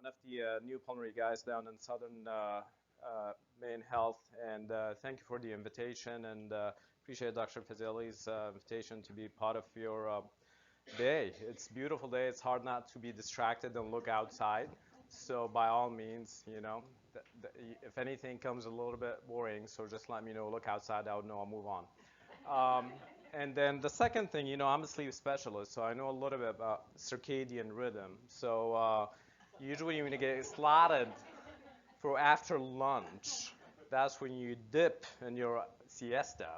one of the new pulmonary guys down in Southern Maine Health, and thank you for the invitation, and appreciate Dr. Fazeli's invitation to be part of your day. It's a beautiful day. It's hard not to be distracted and look outside. So by all means, you know, if anything comes a little bit boring, so just let me know. Look outside. I would know. I'll move on. And then the second thing, you know, I'm a sleep specialist, so I know a little bit about circadian rhythm. So usually when you get slotted for after lunch, that's when you dip in your siesta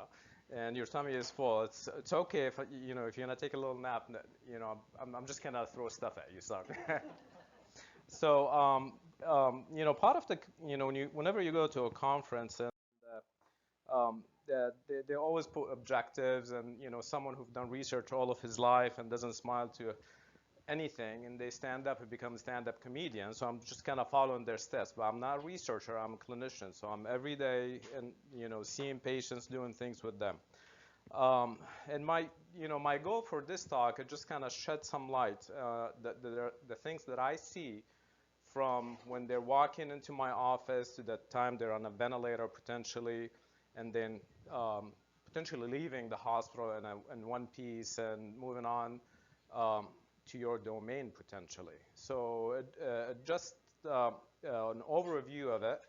and your tummy is full. It's okay if, you know, if you're gonna take a little nap, you know, I'm just gonna throw stuff at you, sorry. So, you know, part of the, you know, whenever you go to a conference and they always put objectives, and you know, someone who's done research all of his life and doesn't smile to anything, and they stand up and become a stand-up comedian. So I'm just kind of following their steps. But I'm not a researcher. I'm a clinician. So I'm every day and you know, seeing patients, doing things with them. And my, you know, my goal for this talk is just kind of shed some light the things that I see from when they're walking into my office to the time they're on a ventilator potentially, and then potentially leaving the hospital in one piece and moving on to your domain potentially. So just an overview of it,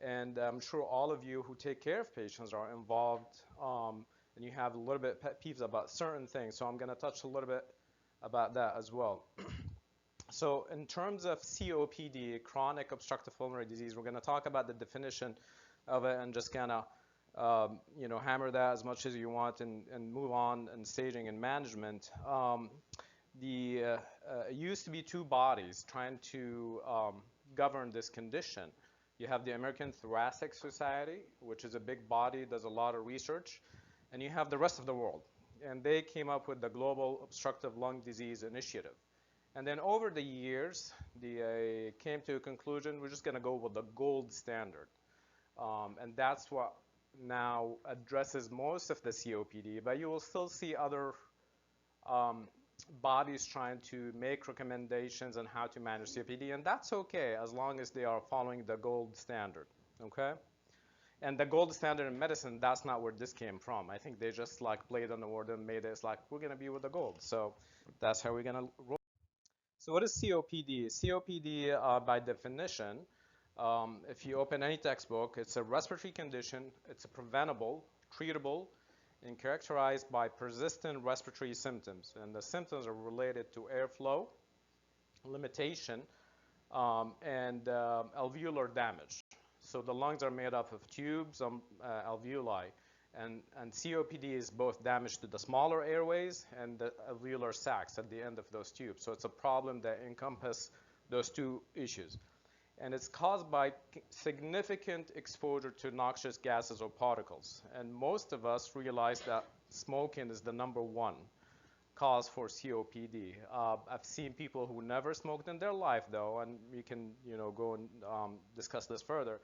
and I'm sure all of you who take care of patients are involved, and you have a little bit pet peeves about certain things. So I'm going to touch a little bit about that as well. So in terms of COPD, chronic obstructive pulmonary disease, we're going to talk about the definition of it and just kind of you know, hammer that as much as you want and move on in staging and management. It used to be two bodies trying to govern this condition. You have the American Thoracic Society, which is a big body, does a lot of research, and you have the rest of the world. And they came up with the Global Obstructive Lung Disease Initiative. And then over the years, they came to a conclusion, we're just going to go with the gold standard. And that's what now addresses most of the COPD, but you will still see other bodies trying to make recommendations on how to manage COPD, and that's okay as long as they are following the gold standard, okay? And the gold standard in medicine, that's not where this came from. I think they just like played on the word and made it, it's like, we're gonna be with the gold. So that's how we're gonna roll. So what is COPD? COPD, by definition, if you open any textbook, it's a respiratory condition. It's a preventable, treatable, and characterized by persistent respiratory symptoms. And the symptoms are related to airflow, limitation, and alveolar damage. So the lungs are made up of tubes, alveoli, and COPD is both damage to the smaller airways and the alveolar sacs at the end of those tubes. So it's a problem that encompasses those two issues. And it's caused by significant exposure to noxious gases or particles. And most of us realize that smoking is the #1 cause for COPD. I've seen people who never smoked in their life, though, and we can, you know, go and discuss this further,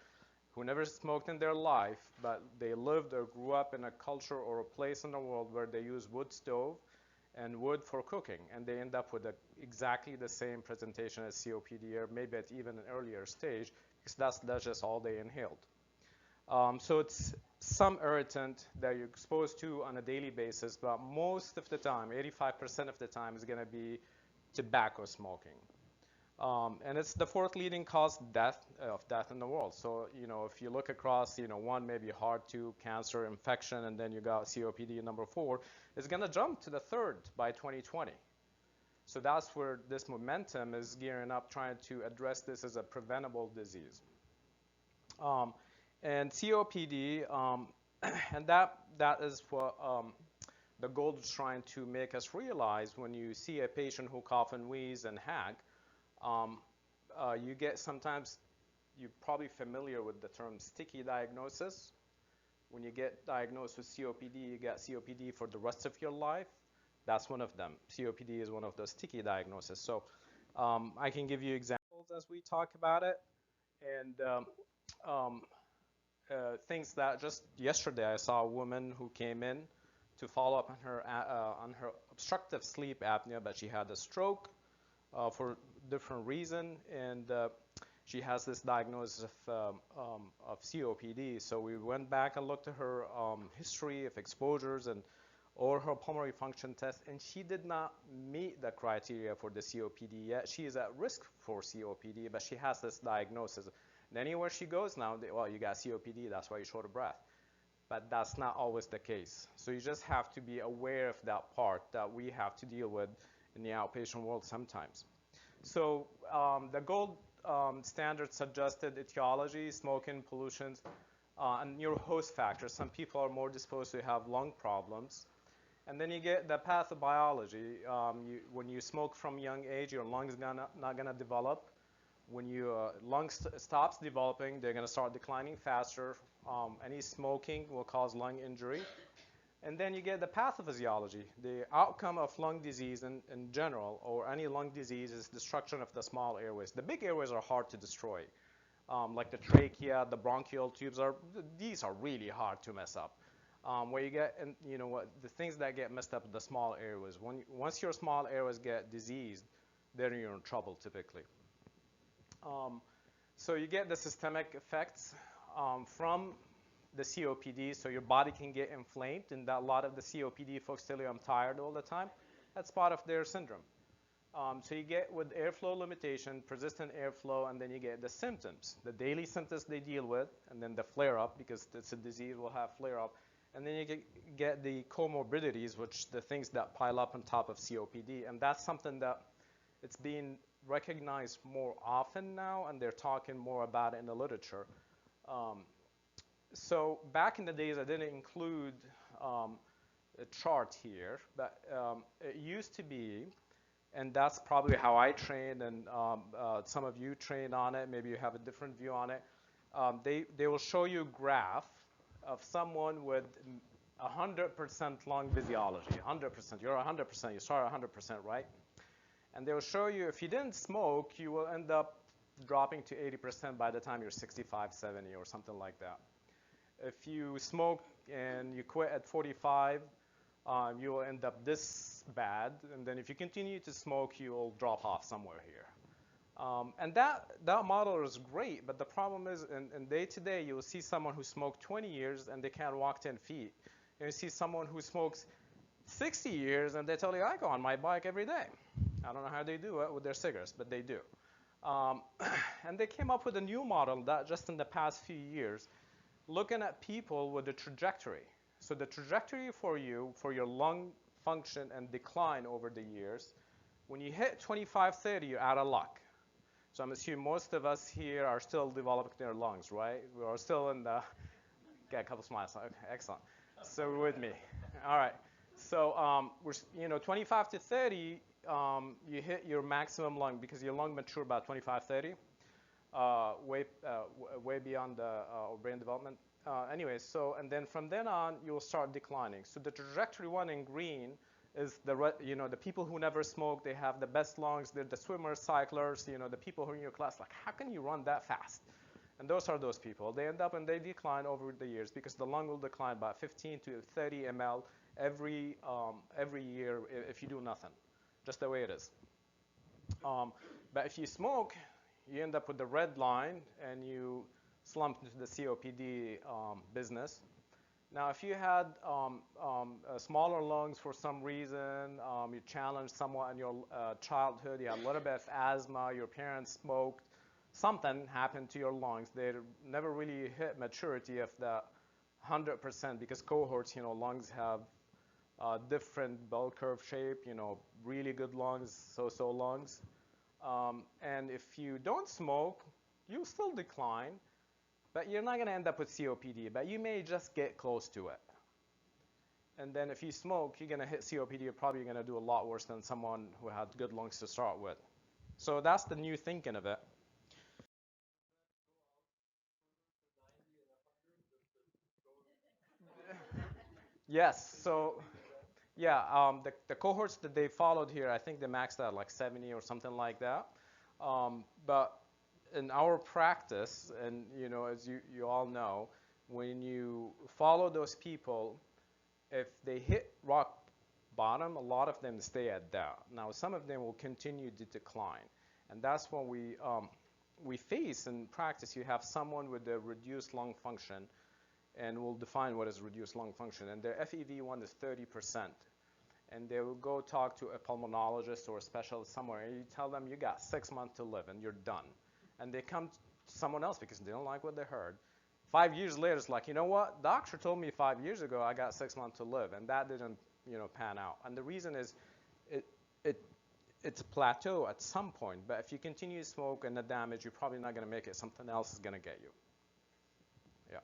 who never smoked in their life, but they lived or grew up in a culture or a place in the world where they use wood stove and wood for cooking, and they end up with exactly the same presentation as COPD, or maybe at even an earlier stage, because that's just all they inhaled. So it's some irritant that you're exposed to on a daily basis, but most of the time, 85% of the time, is going to be tobacco smoking. And it's the 4th leading cause of death in the world. So, you know, if you look across, you know, 1, maybe heart, 2, cancer, infection, and then you got COPD #4, it's going to jump to the 3rd by 2020. So that's where this momentum is gearing up, trying to address this as a preventable disease. And COPD, and that is what the goal is trying to make us realize. When you see a patient who cough and wheeze and hag, you get sometimes, you're probably familiar with the term sticky diagnosis. When you get diagnosed with COPD, you get COPD for the rest of your life. That's one of them. COPD is one of those sticky diagnoses. So I can give you examples as we talk about it. And things that just yesterday I saw a woman who came in to follow up on her obstructive sleep apnea, but she had a stroke. For different reason, and she has this diagnosis of COPD. So we went back and looked at her history of exposures and or her pulmonary function test, and she did not meet the criteria for the COPD yet. She is at risk for COPD, but she has this diagnosis. And anywhere she goes now, well, you got COPD, that's why you're short of breath. But that's not always the case. So you just have to be aware of that part that we have to deal with in the outpatient world sometimes. So the gold standard suggested etiology, smoking, pollutions, and your host factors. Some people are more disposed to have lung problems. And then you get the pathobiology. When you smoke from a young age, your lungs not gonna develop. When your lungs stops developing, they're gonna start declining faster. Any smoking will cause lung injury. And then you get the pathophysiology. The outcome of lung disease in general, or any lung disease, is destruction of the small airways. The big airways are hard to destroy. Like the trachea, the bronchial tubes, these are really hard to mess up. Where you get, and you know what, the things that get messed up are the small airways. Once your small airways get diseased, then you're in trouble typically. So you get the systemic effects from the COPD, so your body can get inflamed, and that a lot of the COPD folks tell you, I'm tired all the time. That's part of their syndrome. So you get with airflow limitation, persistent airflow, and then you get the symptoms, the daily symptoms they deal with, and then the flare-up, because it's a disease will have flare-up. And then you get the comorbidities, which the things that pile up on top of COPD. And that's something that it's being recognized more often now, and they're talking more about it in the literature. So back in the days, I didn't include a chart here, but it used to be, and that's probably how I trained, and some of you trained on it. Maybe you have a different view on it. They will show you a graph of someone with 100% lung physiology, 100%. You're 100%. You start 100%, right? And they will show you if you didn't smoke, you will end up dropping to 80% by the time you're 65, 70, or something like that. If you smoke and you quit at 45, you will end up this bad. And then if you continue to smoke, you will drop off somewhere here. And that model is great, but the problem is in day-to-day, you will see someone who smoked 20 years and they can't walk 10 feet. And you see someone who smokes 60 years and they tell you, I go on my bike every day. I don't know how they do it with their cigarettes, but they do. And they came up with a new model that just in the past few years, looking at people with the trajectory. So the trajectory for you, for your lung function and decline over the years, when you hit 25, 30, you're out of luck. So I'm assuming most of us here are still developing their lungs, right? We are still in the, get a couple smiles, okay, excellent. So we're with me. All right. So we're, 25 to 30, you hit your maximum lung because your lung mature about 25, 30, way beyond the brain development. Anyways, so, and then from then on, you'll start declining. So the trajectory one in green is the people who never smoke, they have the best lungs, they're the swimmers, cyclers, the people who are in your class, like, how can you run that fast? And those are those people. They end up and they decline over the years because the lung will decline by 15 to 30 ml every year if you do nothing, just the way it is. But if you smoke, you end up with the red line and you slump into the COPD business. Now, if you had smaller lungs for some reason, you challenged somewhat in your childhood, you had a little bit of asthma, your parents smoked, something happened to your lungs. They never really hit maturity of the 100% because cohorts, lungs have different bell curve shape, really good lungs, so-so lungs. And if you don't smoke, you still decline. But you're not going to end up with COPD, but you may just get close to it. And then if you smoke, you're going to hit COPD. You're probably going to do a lot worse than someone who had good lungs to start with. So that's the new thinking of it. Yes. So, yeah, the cohorts that they followed here, I think they maxed out like 70 or something like that. But in our practice, and as you all know, when you follow those people, if they hit rock bottom, a lot of them stay at that. Now, some of them will continue to decline. And that's when we face in practice, you have someone with a reduced lung function, and we'll define what is reduced lung function. And their FEV1 is 30%. And they will go talk to a pulmonologist or a specialist somewhere, and you tell them you got 6 months to live, and you're done. And they come to someone else because they don't like what they heard. 5 years later, it's like, you know what? Doctor told me 5 years ago I got 6 months to live, and that didn't, pan out. And the reason is, it's a plateau at some point. But if you continue to smoke and the damage, you're probably not going to make it. Something else is going to get you. Yeah.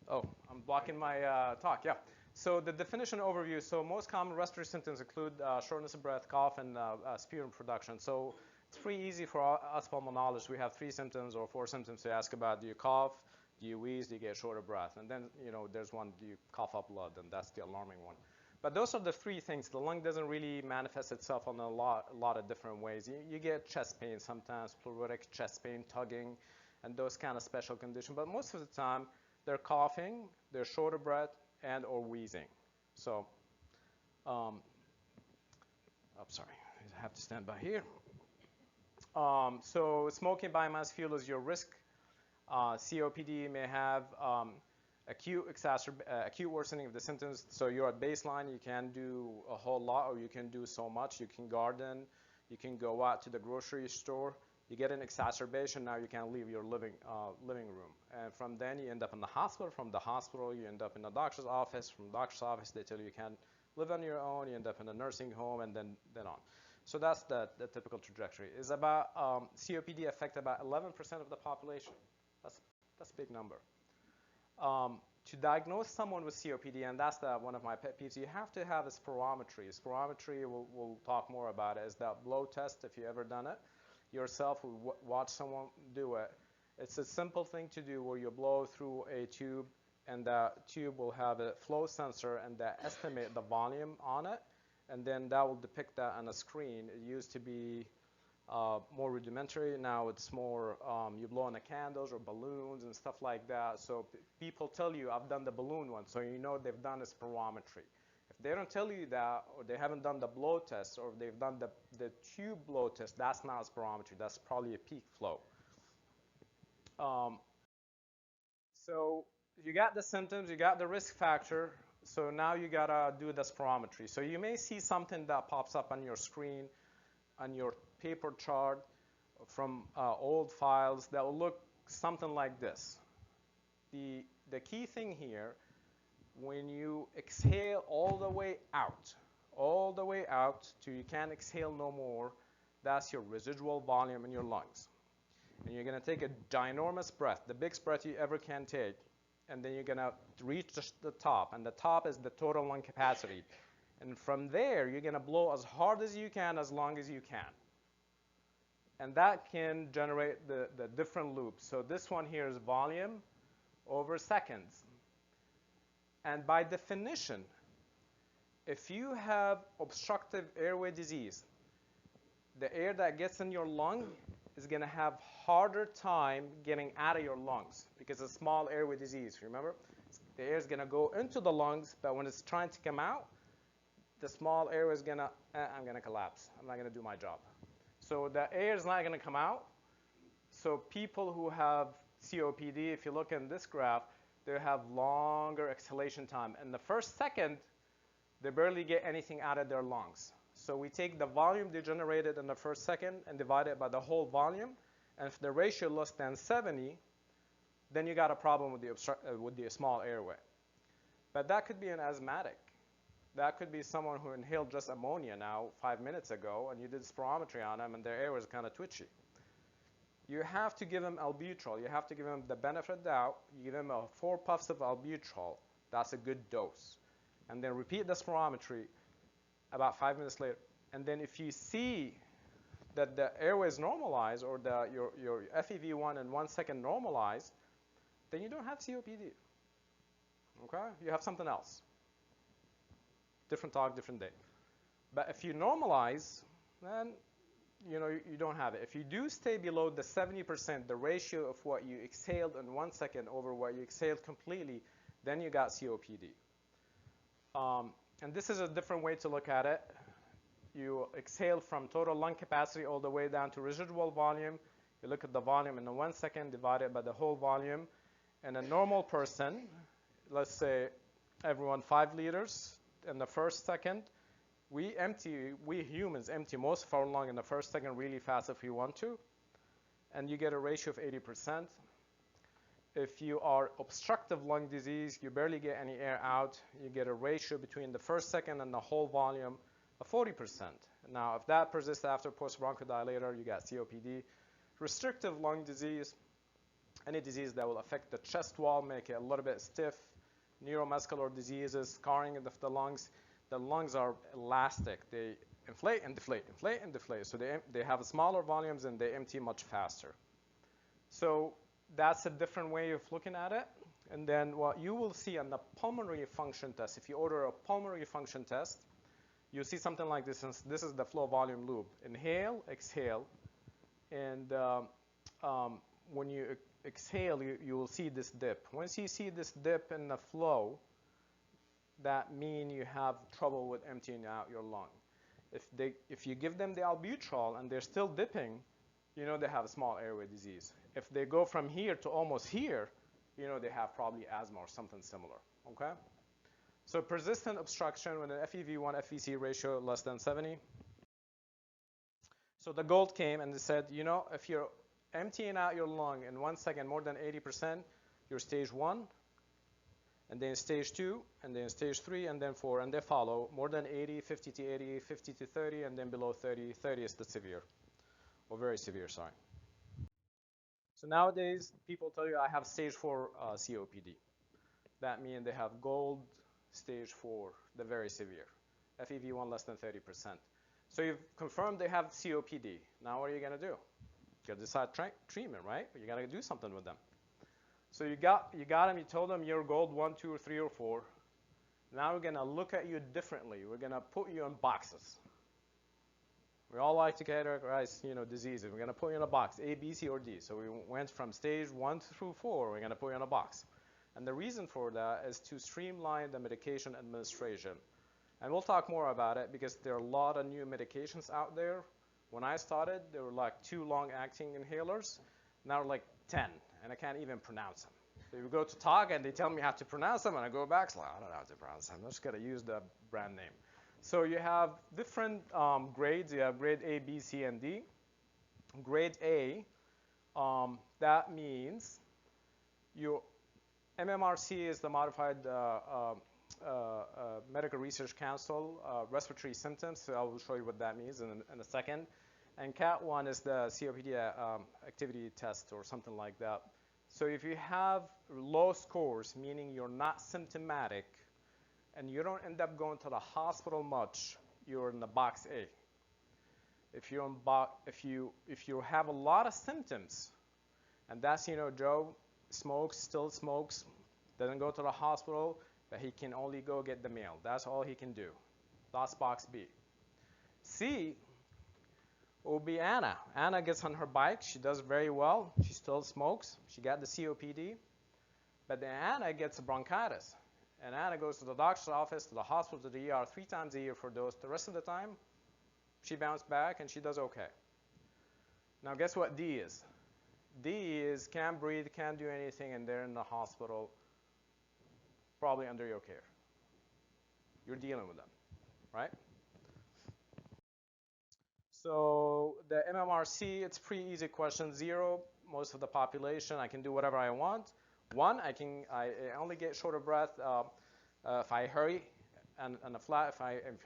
Oh, I'm blocking my talk. Yeah. So the definition overview. So most common respiratory symptoms include shortness of breath, cough, and sputum production. So it's pretty easy for us pulmonologists. We have 3 symptoms or 4 symptoms to ask about. Do you cough? Do you wheeze? Do you get short of breath? And then, there's one, do you cough up blood? And that's the alarming one. But those are the 3 things. The lung doesn't really manifest itself on a lot of different ways. You get chest pain sometimes, pleuritic chest pain, tugging, and those kind of special conditions. But most of the time, they're coughing, they're short of breath, and or wheezing. So, I'm sorry, I have to stand by here. So smoking biomass fuel is your risk. COPD may have acute worsening of the symptoms. So you're at baseline, you can do a whole lot, or you can do so much. You can garden, you can go out to the grocery store. You get an exacerbation, now you can't leave your living room. And from then you end up in the hospital. From the hospital, you end up in the doctor's office. From the doctor's office, they tell you can't live on your own. You end up in a nursing home, and then on. So that's the typical trajectory. Is about COPD affect about 11% of the population. That's a big number. To diagnose someone with COPD, and that's one of my pet peeves, you have to have a spirometry. Spirometry, we'll talk more about it, is that blow test, if you've ever done it yourself, watch someone do it. It's a simple thing to do where you blow through a tube, and that tube will have a flow sensor, and that estimate the volume on it, and then that will depict that on a screen. It used to be more rudimentary. Now it's more, you blow on the candles or balloons and stuff like that. So people tell you, I've done the balloon one, so you know they've done a spirometry. If they don't tell you that, or they haven't done the blow test, or they've done the tube blow test, that's not a spirometry. That's probably a peak flow. So you got the symptoms, you got the risk factor, so now you gotta do the spirometry. So you may see something that pops up on your screen, on your paper chart from old files that will look something like this. The key thing here, when you exhale all the way out till you can't exhale no more, that's your residual volume in your lungs. And you're going to take a ginormous breath, the biggest breath you ever can take, and then you're going to reach the top, and the top is the total lung capacity. And from there, you're going to blow as hard as you can, as long as you can. And that can generate the different loops. So this one here is volume over seconds. And by definition, if you have obstructive airway disease, the air that gets in your lung is going to have harder time getting out of your lungs because it's a small airway disease, remember? The air is going to go into the lungs, but when it's trying to come out, the small airway is going to, I'm going to collapse. I'm not going to do my job. So the air is not going to come out. So people who have COPD, if you look in this graph, they have longer exhalation time. In the first second, they barely get anything out of their lungs. So we take the volume they generated in the first second and divide it by the whole volume. And if the ratio less than 70, then you got a problem with the small airway. But that could be an asthmatic. That could be someone who inhaled just ammonia now 5 minutes ago, and you did spirometry on them, and their air was kind of twitchy. You have to give them albuterol. You have to give them the benefit of the doubt. You give them 4 puffs of albuterol. That's a good dose. And then repeat the spirometry about 5 minutes later. And then if you see that the airway is normalized, or your FEV1 in 1 second normalized, then you don't have COPD. Okay? You have something else. Different talk, different day. But if you normalize, then you don't have it. If you do stay below the 70%, the ratio of what you exhaled in 1 second over what you exhaled completely, then you got COPD. And this is a different way to look at it. you exhale from total lung capacity all the way down to residual volume. You look at the volume in 1 second divided by the whole volume. And a normal person, let's say everyone 5 liters in the first second. We humans empty most of our lung in the first second really fast if we want to. And you get a ratio of 80%. If you are obstructive lung disease, you barely get any air out. You get a ratio between the first second and the whole volume of 40%. Now, if that persists after post-bronchodilator, you got COPD. Restrictive lung disease, any disease that will affect the chest wall, make it a little bit stiff. Neuromuscular diseases, scarring of the lungs. The lungs are elastic. They inflate and deflate, inflate and deflate. So they have smaller volumes and they empty much faster. So that's a different way of looking at it. And then what you will see on the pulmonary function test, if you order a pulmonary function test, you'll see something like this. This is the flow volume loop. Inhale, exhale. And when you exhale, you will see this dip. Once you see this dip in the flow, that means you have trouble with emptying out your lung. If you give them the albuterol and they're still dipping, you know they have a small airway disease. If they go from here to almost here, you know they have probably asthma or something similar, okay? So persistent obstruction with an FEV1 FVC ratio less than 70. So the gold came and they said, you know, if you're emptying out your lung in 1 second more than 80%, you're stage 1, and then stage 2, and then stage 3, and then 4, and they follow more than 80, 50 to 80, 50 to 30, and then below 30. 30 is the severe, or very severe, sorry. So nowadays, people tell you I have stage 4 COPD. That means they have gold stage 4, the very severe, FEV1 less than 30%. So you've confirmed they have COPD. Now what are you going to do? You got to decide treatment, right? You got to do something with them. So you got them. You told them you're gold 1, 2, or 3, or 4. Now we're going to look at you differently. We're going to put you in boxes. We all like to categorize, diseases. We're going to put you in a box, A, B, C, or D. So we went from stage 1 through 4. We're going to put you in a box. And the reason for that is to streamline the medication administration. And we'll talk more about it because there are a lot of new medications out there. When I started, there were like 2 long-acting inhalers. Now like 10, and I can't even pronounce them. So you go to talk, and they tell me how to pronounce them, and I go back, so I don't know how to pronounce them. I'm just going to use the brand name. So you have different grades. You have grade A, B, C, and D. Grade A, that means your MMRC is the Modified Medical Research Council respiratory symptoms. So I will show you what that means in a second. And CAT1 is the COPD activity test or something like that. So if you have low scores, meaning you're not symptomatic, and you don't end up going to the hospital much, you're in the box A. If you have a lot of symptoms, and that's, Joe smokes, still smokes, doesn't go to the hospital, but he can only go get the mail. That's all he can do. That's box B. C will be Anna. Anna gets on her bike. She does very well. She still smokes. She got the COPD. But then Anna gets bronchitis. And Anna goes to the doctor's office, to the hospital, to the ER 3 times a year for those. The rest of the time, she bounced back and she does okay. Now guess what D is? D is can't breathe, can't do anything, and they're in the hospital, probably under your care. You're dealing with them, right? So the MMRC, it's pretty easy question. 0, most of the population, I can do whatever I want. 1, I only get short of breath if I hurry and a flat. If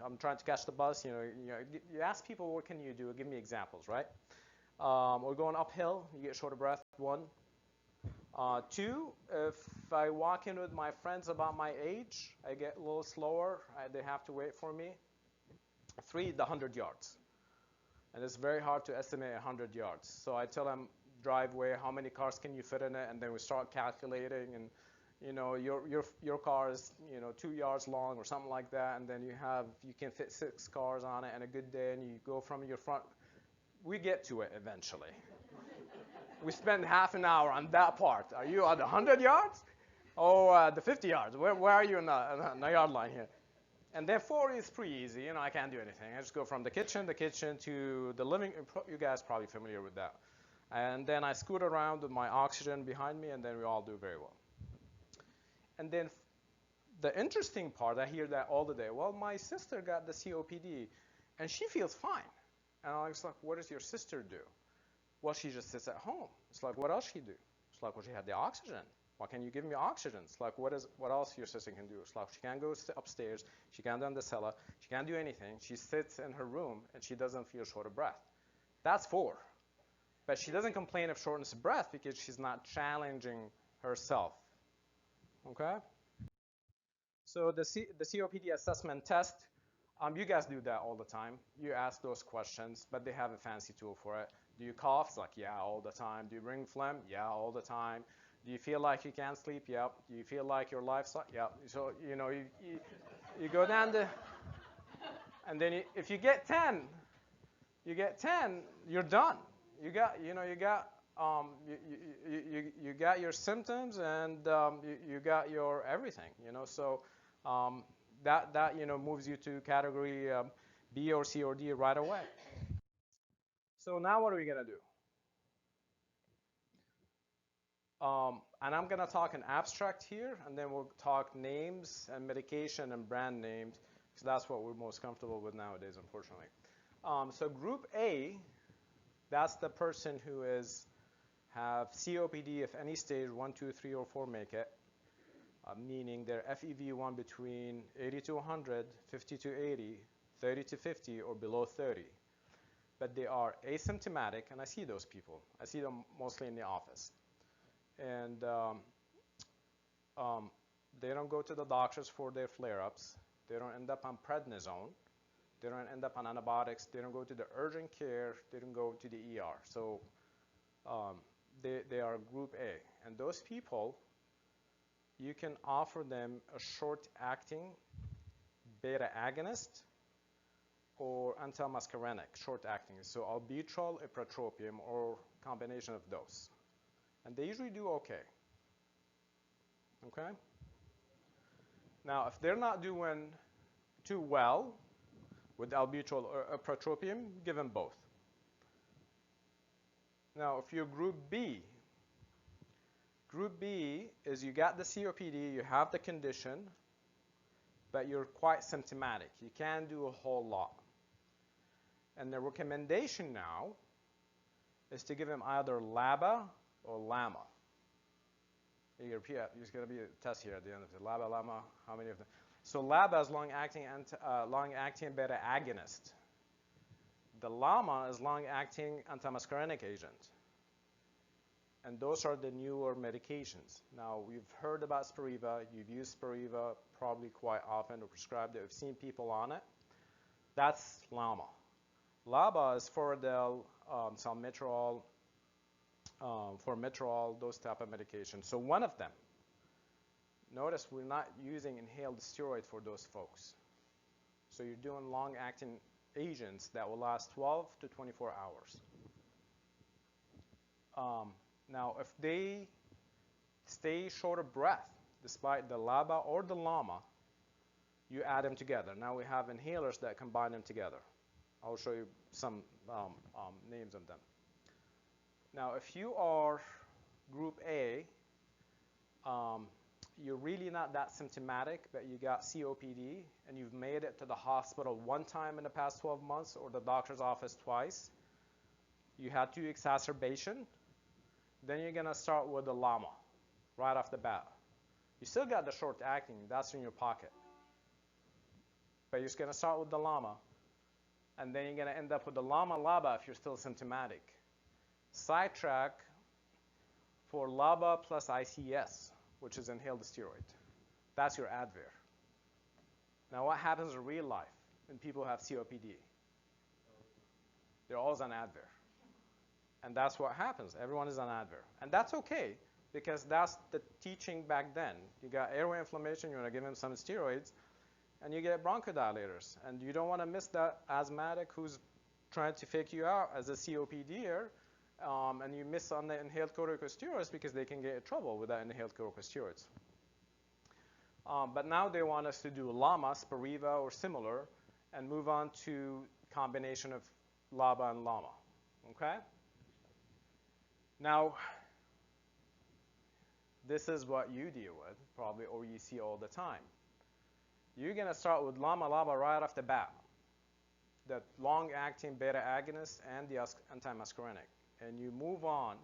I'm trying to catch the bus, you ask people what can you do. Give me examples, right? We're going uphill. You get short of breath. 1. 2, if I walk in with my friends about my age, I get a little slower. They have to wait for me. 3, the 100 yards. And it's very hard to estimate 100 yards. So I tell them, driveway, how many cars can you fit in it? And then we start calculating. And your car is 2 yards long or something like that. And then you can fit 6 cars on it on a good day. And you go from your front. We get to it eventually. We spend half an hour on that part. Are you at the 100 yards? Oh, the 50 yards. Where are you in the yard line here? And then 4 is pretty easy. You know, I can't do anything. I just go from the kitchen to the living room. You guys are probably familiar with that. And then I scoot around with my oxygen behind me, and then we all do very well. And then the interesting part, I hear that all the day. Well, my sister got the COPD, and she feels fine. And I was like, what does your sister do? Well, she just sits at home. It's like, what else she do? It's like, well, she had the oxygen. Why can't you give me oxygen? It's like, what else your sister can do? It's like, she can't go upstairs. She can't go in the cellar. She can't do anything. She sits in her room, and she doesn't feel short of breath. That's 4. But she doesn't complain of shortness of breath because she's not challenging herself. Okay? So the COPD assessment test, you guys do that all the time. You ask those questions, but they have a fancy tool for it. Do you cough? It's like, yeah, all the time. Do you bring phlegm? Yeah, all the time. Do you feel like you can't sleep? Yep. Do you feel like your life sucks? Yep. So, you know, you go down and then if you get 10, you're done. You got your symptoms and you got your everything, you know. So that moves you to category B or C or D right away. So now what are we gonna do? And I'm going to talk in abstract here, and then we'll talk names and medication and brand names, because that's what we're most comfortable with nowadays, unfortunately. So group A, that's the person who have COPD if any stage 1, 2, 3, or 4 make it, meaning their FEV1 between 80 to 100, 50 to 80, 30 to 50, or below 30. But they are asymptomatic, and I see those people. I see them mostly in the office. And they don't go to the doctors for their flare-ups. They don't end up on prednisone. They don't end up on antibiotics. They don't go to the urgent care. They don't go to the ER. So they are group A. And those people, you can offer them a short-acting beta agonist or antimuscarinic, short-acting. So albuterol, ipratropium, or combination of those. And they usually do okay. Okay? Now, if they're not doing too well with albuterol or ipratropium, give them both. Now, if you're group B is you got the COPD, you have the condition, but you're quite symptomatic. You can't do a whole lot. And the recommendation now is to give them either LABA or LAMA. There's going to be a test here at the end of it. LABA, LAMA, how many of them? So LABA is long-acting beta agonist. The LAMA is long-acting antimuscarinic agent. And those are the newer medications. Now, we've heard about Spiriva. You've used Spiriva probably quite often or prescribed it. We've seen people on it. That's LAMA. LABA is Forudel, salmeterol, formoterol, those type of medications. So one of them. Notice we're not using inhaled steroid for those folks. So you're doing long-acting agents that will last 12 to 24 hours. Now, if they stay short of breath, despite the LABA or the LAMA, you add them together. Now we have inhalers that combine them together. I'll show you some names of them. Now, if you are group A, you're really not that symptomatic, but you got COPD, and you've made it to the hospital one time in the past 12 months or the doctor's office twice. You had 2 exacerbations. Then you're going to start with the LAMA right off the bat. You still got the short acting. That's in your pocket. But you're just going to start with the LAMA, and then you're going to end up with the LAMA-LABA if you're still symptomatic. Sidetrack for LABA plus ICS, which is inhaled steroid. That's your Advair. Now, what happens in real life when people have COPD? They're always on Advair. And that's what happens. Everyone is on Advair. And that's okay, because that's the teaching back then. You got airway inflammation, you want to give them some steroids, and you get bronchodilators. And you don't want to miss that asthmatic who's trying to fake you out as a COPDer, and you miss on the inhaled corticosteroids because they can get in trouble with that inhaled corticosteroids. But now they want us to do LAMA, Spiriva, or similar, and move on to combination of LABA and LAMA. Okay? Now, this is what you deal with, probably, or you see all the time. You're going to start with LAMA-LABA right off the bat, the long-acting beta agonist and the antimuscarinic. And you move on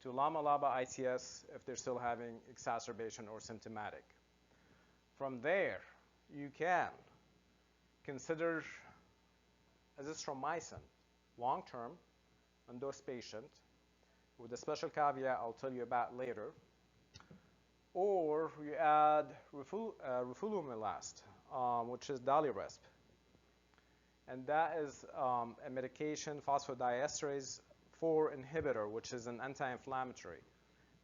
to LAMA-LABA ICS if they're still having exacerbation or symptomatic. From there, you can consider azithromycin long-term on those patients with a special caveat I'll tell you about later. Or you add roflumilast, which is Daliresp. And that is a medication, phosphodiesterase 4 inhibitor, which is an anti-inflammatory.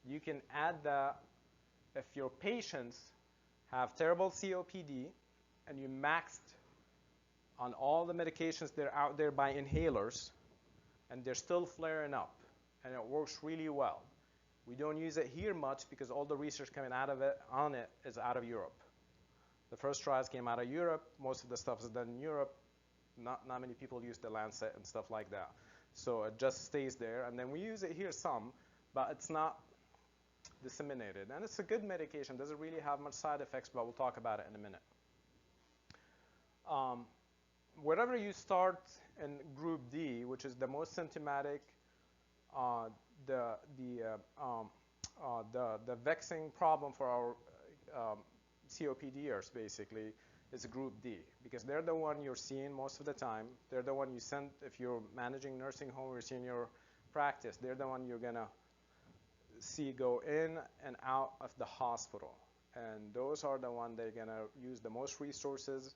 You can add that if your patients have terrible COPD and you maxed on all the medications that are out there by inhalers and they're still flaring up and it works really well. We don't use it here much because all the research coming out of it on it is out of Europe. The first trials came out of Europe. Most of the stuff is done in Europe. Not many people use the Lancet and stuff like that. So it just stays there. And then we use it here some, but it's not disseminated. And it's a good medication. Doesn't really have much side effects, but we'll talk about it in a minute. Wherever you start in group D, which is the most symptomatic, the vexing problem for our COPDers basically is group D, because they're the one you're seeing most of the time. They're the one you send if you're managing nursing home or seeing your practice. They're the one you're gonna see go in and out of the hospital, and those are the one they're gonna use the most resources,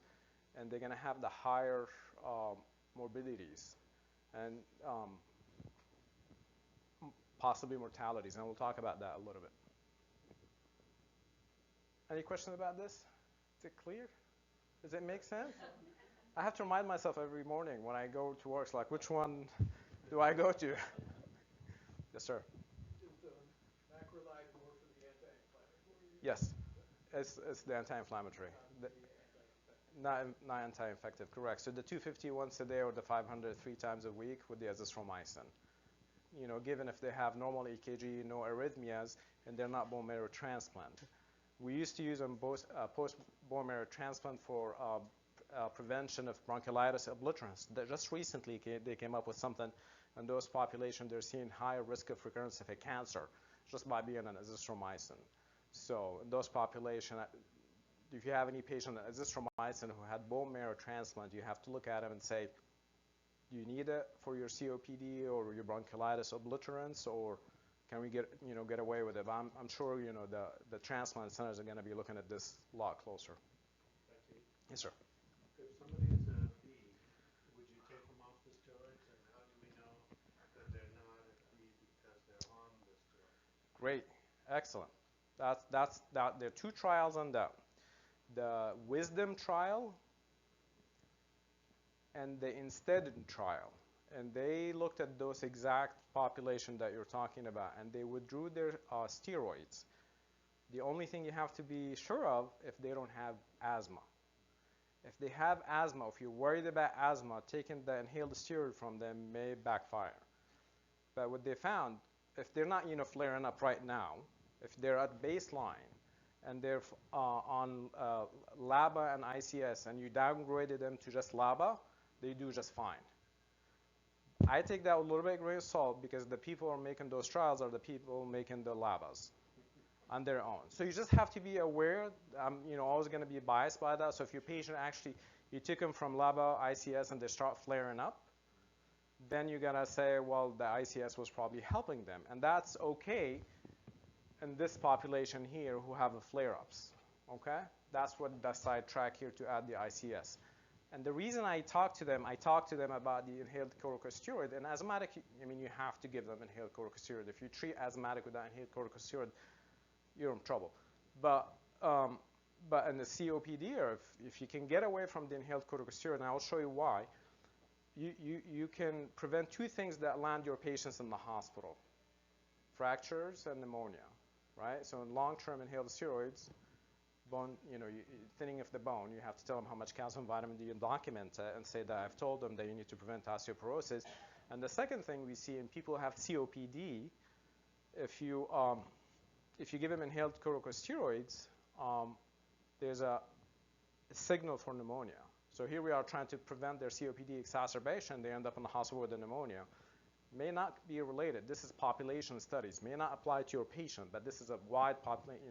and they're gonna have the higher morbidities and possibly mortalities, and we'll talk about that a little bit. Any questions about this? Is it clear? Does it make sense? I have to remind myself every morning when I go to work, it's like, which one do I go to? Yes, sir. Is the macrolide more for the anti-inflammatory? Yes, it's the anti-inflammatory. Not anti-infective, correct. So the 250 once a day or the 500 3 times a week with the azithromycin. You know, given if they have normal EKG, no arrhythmias, and they're not bone marrow transplant. We used to use them both post-bone marrow transplant for prevention of bronchiolitis obliterans. Just recently, they came up with something, in those populations, they're seeing higher risk of recurrence of a cancer just by being on azithromycin. So in those populations, if you have any patient on azithromycin who had bone marrow transplant, you have to look at them and say, do you need it for your COPD or your bronchiolitis obliterans, or can we get away with it? But I'm sure the transplant centers are going to be looking at this a lot closer. Yes, sir. If somebody is a B, would you take them off the steroids, and how do we know that they're not a B because they're on the steroids? Great, excellent. There are 2 trials on that. The Wisdom trial and the Instead trial. And they looked at those exact population that you're talking about, and they withdrew their steroids. The only thing you have to be sure of if they don't have asthma. If they have asthma, if you're worried about asthma, taking the inhaled steroid from them may backfire. But what they found, if they're not flaring up right now, if they're at baseline and they're on LABA and ICS, and you downgraded them to just LABA, they do just fine. I take that with a little bit of grain of salt because the people who are making those trials are the people making the LABAs on their own. So you just have to be aware. I'm always going to be biased by that. So if your patient actually, you took them from LABA, ICS, and they start flaring up, then you got to say, well, the ICS was probably helping them. And that's okay in this population here who have the flare-ups, okay? That's what the sidetrack here to add the ICS. And the reason I talk to them about the inhaled corticosteroid. And asthmatic, you have to give them inhaled corticosteroid. If you treat asthmatic with that inhaled corticosteroid, you're in trouble. But in the COPD, or if you can get away from the inhaled corticosteroid, and I'll show you why, you can prevent 2 things that land your patients in the hospital: fractures and pneumonia, right? So in long-term inhaled steroids, bone, thinning of the bone, you have to tell them how much calcium, vitamin D, and document it, and say that I've told them that you need to prevent osteoporosis. And the second thing we see in people who have COPD, if you give them inhaled corticosteroids, there's a signal for pneumonia. So here we are trying to prevent their COPD exacerbation. They end up in the hospital with a pneumonia. May not be related. This is population studies. May not apply to your patient, but this is a wide population.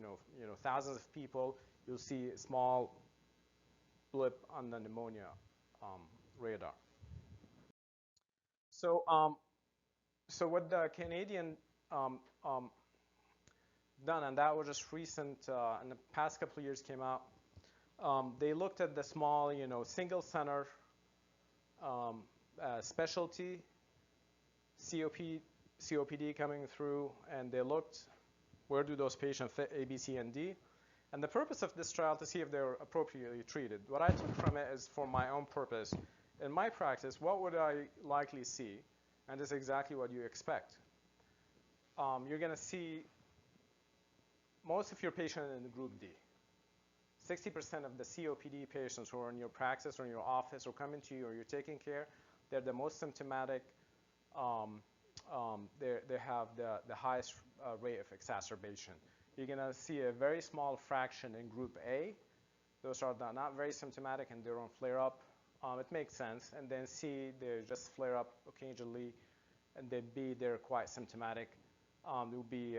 Thousands of people. You'll see a small blip on the pneumonia radar. So, what the Canadian done, and that was just recent, in the past couple of years came out. They looked at the small, single center specialty COPD coming through, and they looked where do those patients fit A, B, C, and D. And the purpose of this trial to see if they were appropriately treated. What I took from it is for my own purpose. In my practice, what would I likely see? And this is exactly what you expect. You're going to see most of your patients in group D. 60% of the COPD patients who are in your practice or in your office or coming to you or you're taking care, they're the most symptomatic. They have the highest rate of exacerbation. You're going to see a very small fraction in group A. Those are not very symptomatic and they don't flare up. It makes sense. And then C, they just flare up occasionally. And then B, they're quite symptomatic. It will be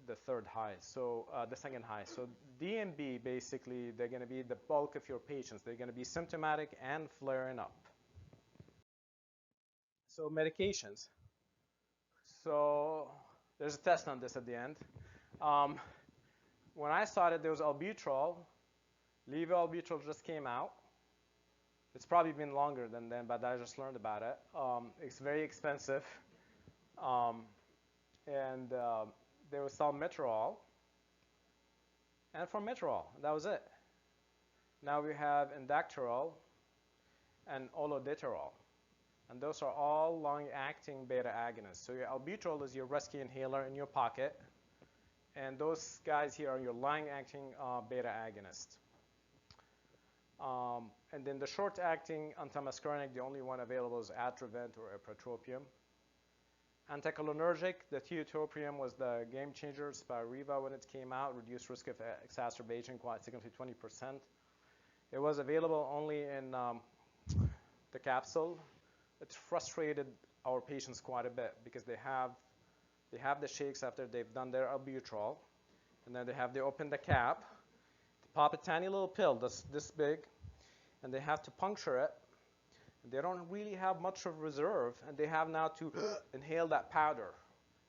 the third high, so the second high. So D and B, basically, they're going to be the bulk of your patients. They're going to be symptomatic and flaring up. So medications. So there's a test on this at the end. When I started, there was albuterol. Levoalbuterol just came out. It's probably been longer than then, but I just learned about it. It's very expensive. And there was salmeterol and formoterol. That was it. Now we have indacterol and olodaterol. And those are all long-acting beta agonists. So your albuterol is your rescue inhaler in your pocket. And those guys here are your long-acting beta agonists. And then the short-acting antimuscarinic, the only one available is Atrovent or ipratropium. Anticholinergic, the tiotropium was the game changer. Spiriva, when it came out, reduced risk of exacerbation quite significantly, 20%. It was available only in the capsule. It frustrated our patients quite a bit because they have the shakes after they've done their albuterol, and then they open the cap, pop a tiny little pill this big, and they have to puncture it. They don't really have much of reserve, and they have now to inhale that powder.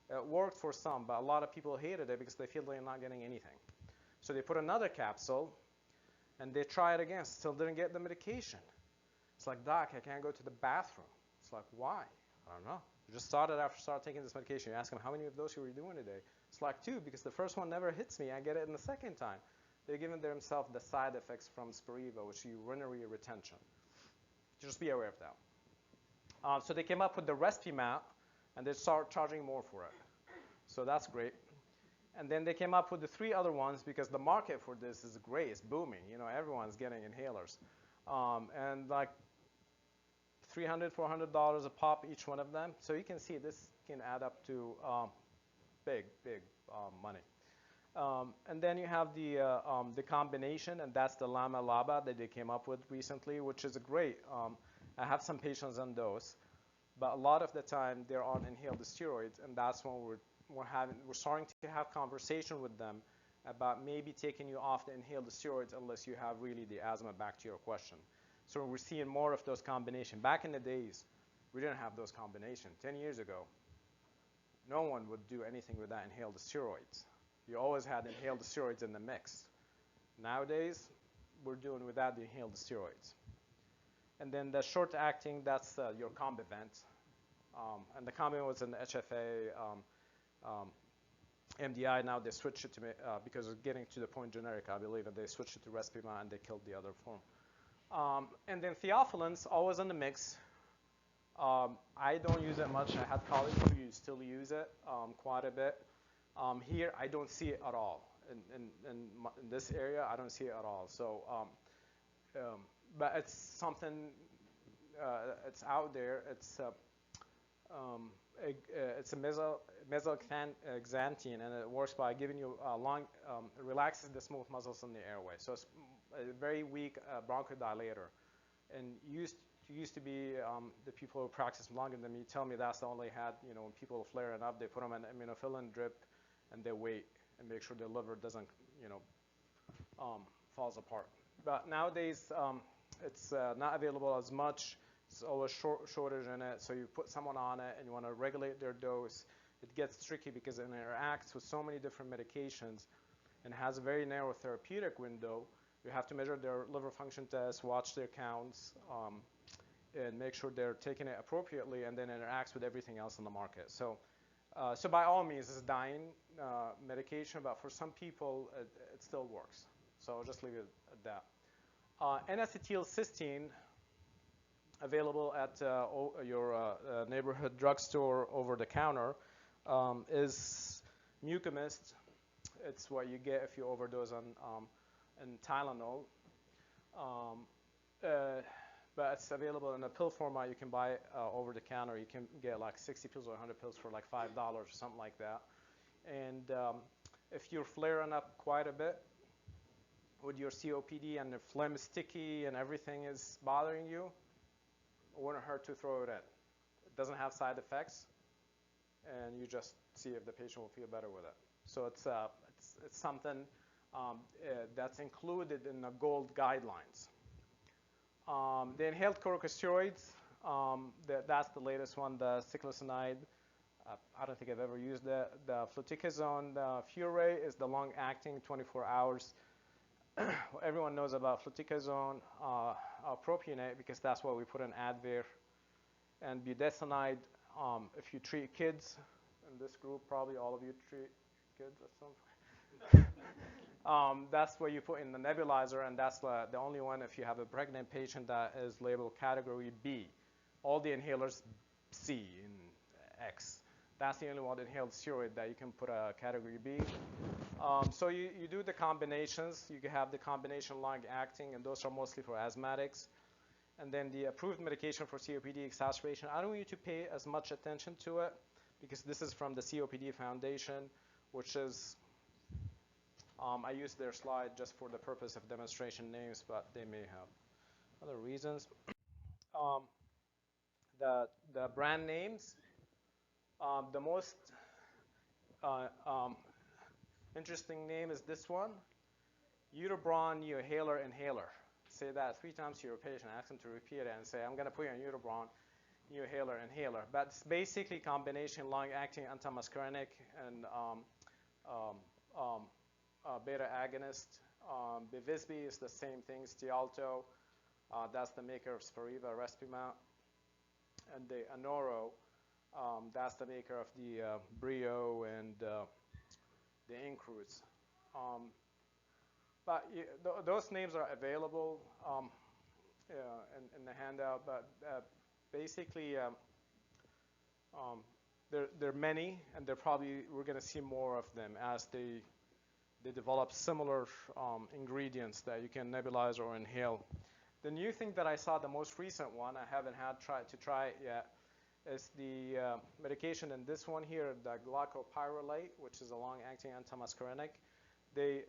It worked for some, but a lot of people hated it because they feel they're not getting anything. So they put another capsule, and they try it again. Still didn't get the medication. It's like, Doc, I can't go to the bathroom. It's like, why? I don't know. You just started taking this medication. You ask them, how many of those you were doing today? It's like 2, because the first one never hits me. I get it in the second time. They're giving themselves the side effects from Spiriva, which is urinary retention. Just be aware of that. So they came up with the Respimap, and they start charging more for it. So that's great. And then they came up with the 3 other ones because the market for this is great. It's booming. Everyone's getting inhalers. And like $300, $400 a pop, each one of them. So you can see this can add up to big money. And then you have the combination, and that's the Lama-LABA that they came up with recently, which is great. I have some patients on those, but a lot of the time they're on inhaled steroids, and that's when we're starting to have conversation with them about maybe taking you off the inhaled steroids unless you have really the asthma. Back to your question. So we're seeing more of those combinations. Back in the days, we didn't have those combinations. 10 years ago, no one would do anything with that inhaled steroids. You always had inhaled steroids in the mix. Nowadays, we're doing without the inhaled steroids. And then the short-acting, that's your Combivent. And the Combivent was an HFA MDI. Now they switched it to, because it's getting to the point generic, I believe, and they switched it to Respima, and they killed the other form. And then theophylline, always in the mix. I don't use it much. I had colleagues who still use it quite a bit. Here, I don't see it at all. in this area, I don't see it at all. So, but it's something, it's out there. It's it's a mesoxanthine, and it works by giving you it relaxes the smooth muscles in the airway. So it's a very weak bronchodilator. And used to be the people who practice longer than me tell me that's all they had. You know, when people are flaring up, they put them in an immunophilin drip, and they wait and make sure their liver doesn't, falls apart. But nowadays, it's not available as much. It's always shortage in it. So you put someone on it, and you want to regulate their dose. It gets tricky because it interacts with so many different medications, and has a very narrow therapeutic window. You have to measure their liver function tests, watch their counts, and make sure they're taking it appropriately, and then interacts with everything else in the market. So, so by all means, it's a dying medication, but for some people, it still works. So I'll just leave it at that. N-acetylcysteine, available at your neighborhood drugstore over the counter, is Mucomist. It's what you get if you overdose on Tylenol. But it's available in a pill format. You can buy it over the counter. You can get like 60 pills or 100 pills for like $5 or something like that. And if you're flaring up quite a bit with your COPD and the phlegm is sticky and everything is bothering you, it wouldn't hurt to throw it in. It doesn't have side effects, and you just see if the patient will feel better with it. So it's something that's included in the GOLD guidelines. The inhaled corticosteroids, that's the latest one, the cyclosinide. I don't think I've ever used it. The fluticasone, the Furey is the long-acting, 24 hours. Everyone knows about fluticasone, propionate, because that's what we put in Advair. And budesonide, if you treat kids, in this group, probably all of you treat kids at some point. That's what you put in the nebulizer, and that's the only one if you have a pregnant patient that is labeled category B. All the inhalers, C and X. That's the only one inhaled steroid that you can put a category B. So you do the combinations. You can have the combination long-acting, and those are mostly for asthmatics. And then the approved medication for COPD exacerbation, I don't want you to pay as much attention to it, because this is from the COPD Foundation, which is, I used their slide just for the purpose of demonstration names, but they may have other reasons. The brand names, the most interesting name is this one, Udobron Neohaler Inhaler. Say that 3 times to your patient, ask them to repeat it, and say, I'm going to put you on Udobron Neohaler Inhaler. But it's basically combination long-acting antimuscarinic and beta agonist. Bevizbi is the same thing, Stiolto. That's the maker of Spiriva, Respimount. And the Anoro, that's the maker of the Brio and the Incruz. But those names are available in the handout, but basically there are many, and we're going to see more of them as they develop similar ingredients that you can nebulize or inhale. The new thing that I saw, the most recent one, I haven't had to try it yet, is the medication in this one here, the glycopyrrolate, which is a long-acting antimuscarinic.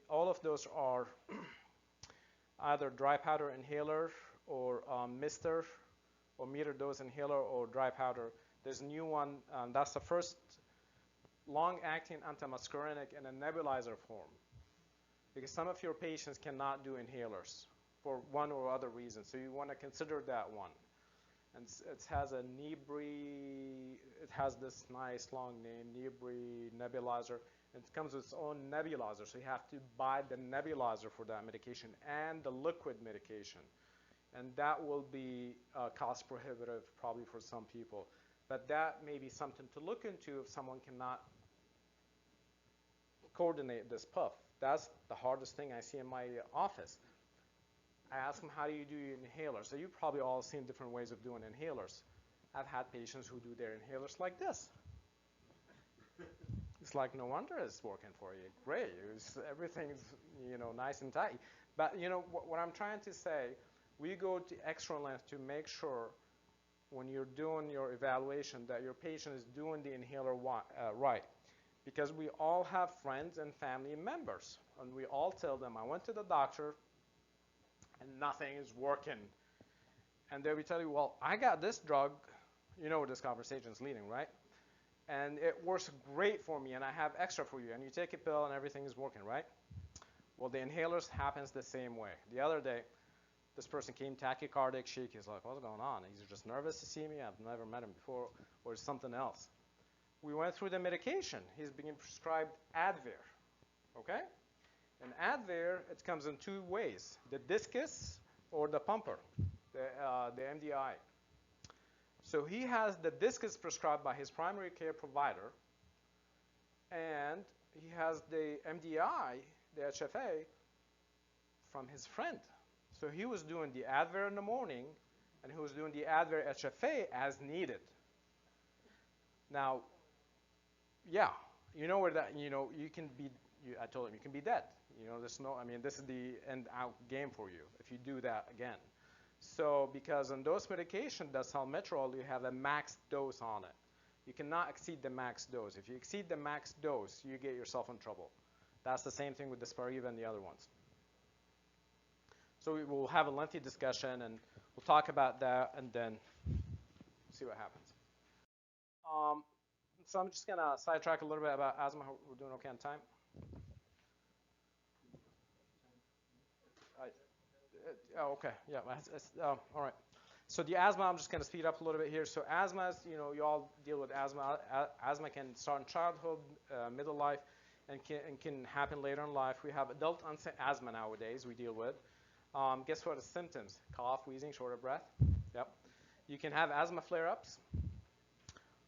All of those are either dry powder inhaler or mister or meter dose inhaler or dry powder. There's a new one, that's the first long-acting antimuscarinic in a nebulizer form, because some of your patients cannot do inhalers for one or other reason. So you want to consider that one. And it has a Nebri, it has this nice long name, Nebri nebulizer. It comes with its own nebulizer, so you have to buy the nebulizer for that medication and the liquid medication. And that will be cost prohibitive probably for some people. But that may be something to look into if someone cannot coordinate this puff. That's the hardest thing I see in my office. I ask them, how do you do your inhalers? So you've probably all seen different ways of doing inhalers. I've had patients who do their inhalers like this. it's like, no wonder it's working for you. Great, everything's, nice and tight. But, what I'm trying to say, we go to extra length to make sure when you're doing your evaluation that your patient is doing the inhaler right. Because we all have friends and family members, and we all tell them, I went to the doctor and nothing is working. And they will tell you, well, I got this drug, you know where this conversation is leading, right? And it works great for me, and I have extra for you. And you take a pill, and everything is working, right? Well, the inhalers happens the same way. The other day, this person came tachycardic, shaky. He's like, what's going on? He's just nervous to see me. I've never met him before, or something else. We went through the medication. He's being prescribed Advair, okay? And Advair, it comes in two ways, the discus or the pumper, the MDI. So he has the discus prescribed by his primary care provider, and he has the MDI, the HFA, from his friend. So he was doing the Advair in the morning, and he was doing the Advair HFA as needed. Now, yeah, you know where that, you can be, I told him, you can be dead. There's no, this is the end out game for you if you do that again. So, because on those medications, the salmeterol, you have a max dose on it. You cannot exceed the max dose. If you exceed the max dose, you get yourself in trouble. That's the same thing with the Spiriva and the other ones. So we will have a lengthy discussion, and we'll talk about that, and then see what happens. So I'm just going to sidetrack a little bit about asthma. We're doing okay on time? Oh, okay. Yeah. All right. So the asthma, I'm just going to speed up a little bit here. So asthma, you all deal with asthma. Asthma can start in childhood, middle life, and can happen later in life. We have adult onset asthma nowadays we deal with. Guess what the symptoms? Cough, wheezing, short of breath. Yep. You can have asthma flare-ups.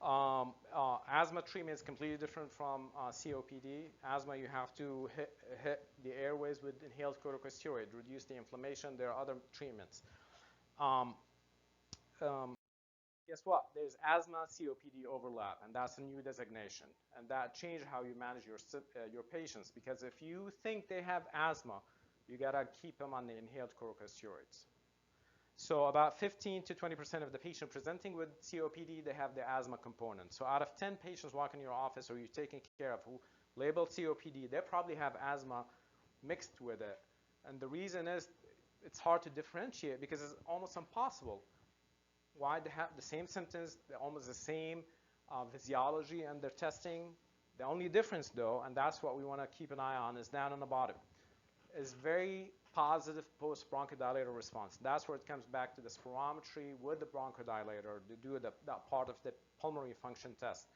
Asthma treatment is completely different from COPD. Asthma, you have to hit the airways with inhaled corticosteroid, reduce the inflammation. There are other treatments. Guess what? There's asthma COPD overlap, and that's a new designation. And that changed how you manage your patients, because if you think they have asthma, you gotta keep them on the inhaled corticosteroids. So about 15 to 20% of the patient presenting with COPD, they have the asthma component. So out of 10 patients walking in your office or you're taking care of who labeled COPD, they probably have asthma mixed with it. And the reason is it's hard to differentiate because it's almost impossible. Why? They have the same symptoms, they're almost the same physiology and their testing. The only difference though, and that's what we want to keep an eye on, is down on the bottom, is very positive post-bronchodilator response. That's where it comes back to the spirometry with the bronchodilator to do that part of the pulmonary function test.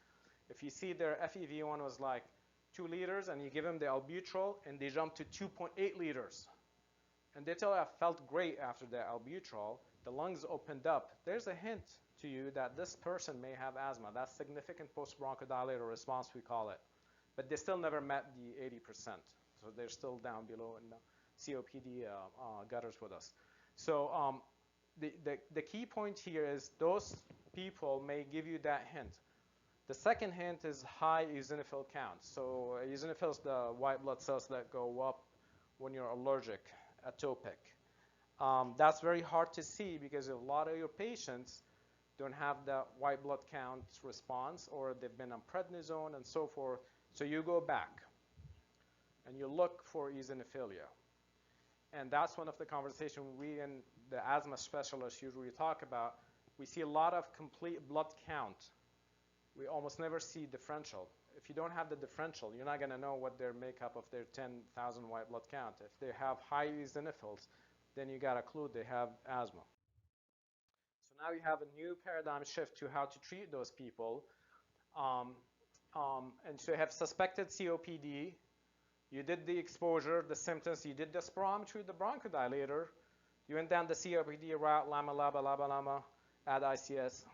If you see their FEV1 was like 2 liters and you give them the albuterol and they jump to 2.8 liters, and they tell you I felt great after the albuterol, the lungs opened up, there's a hint to you that this person may have asthma. That's significant post-bronchodilator response, we call it. But they still never met the 80%. So they're still down below in the COPD gutters with us. So the key point here is those people may give you that hint. The second hint is high eosinophil count. So eosinophils, the white blood cells that go up when you're allergic, atopic. That's very hard to see because a lot of your patients don't have the white blood count response, or they've been on prednisone and so forth. So you go back and you look for eosinophilia. And that's one of the conversations we and the asthma specialists usually talk about. We see a lot of complete blood count. We almost never see differential. If you don't have the differential, you're not going to know what their makeup of their 10,000 white blood count. If they have high eosinophils, then you got a clue they have asthma. So now you have a new paradigm shift to how to treat those people. And so you have suspected COPD. You did the exposure, the symptoms, you did the spirometry, the bronchodilator. You went down the COPD route, LAMA, LABA, LABA, LAMA, add ICS.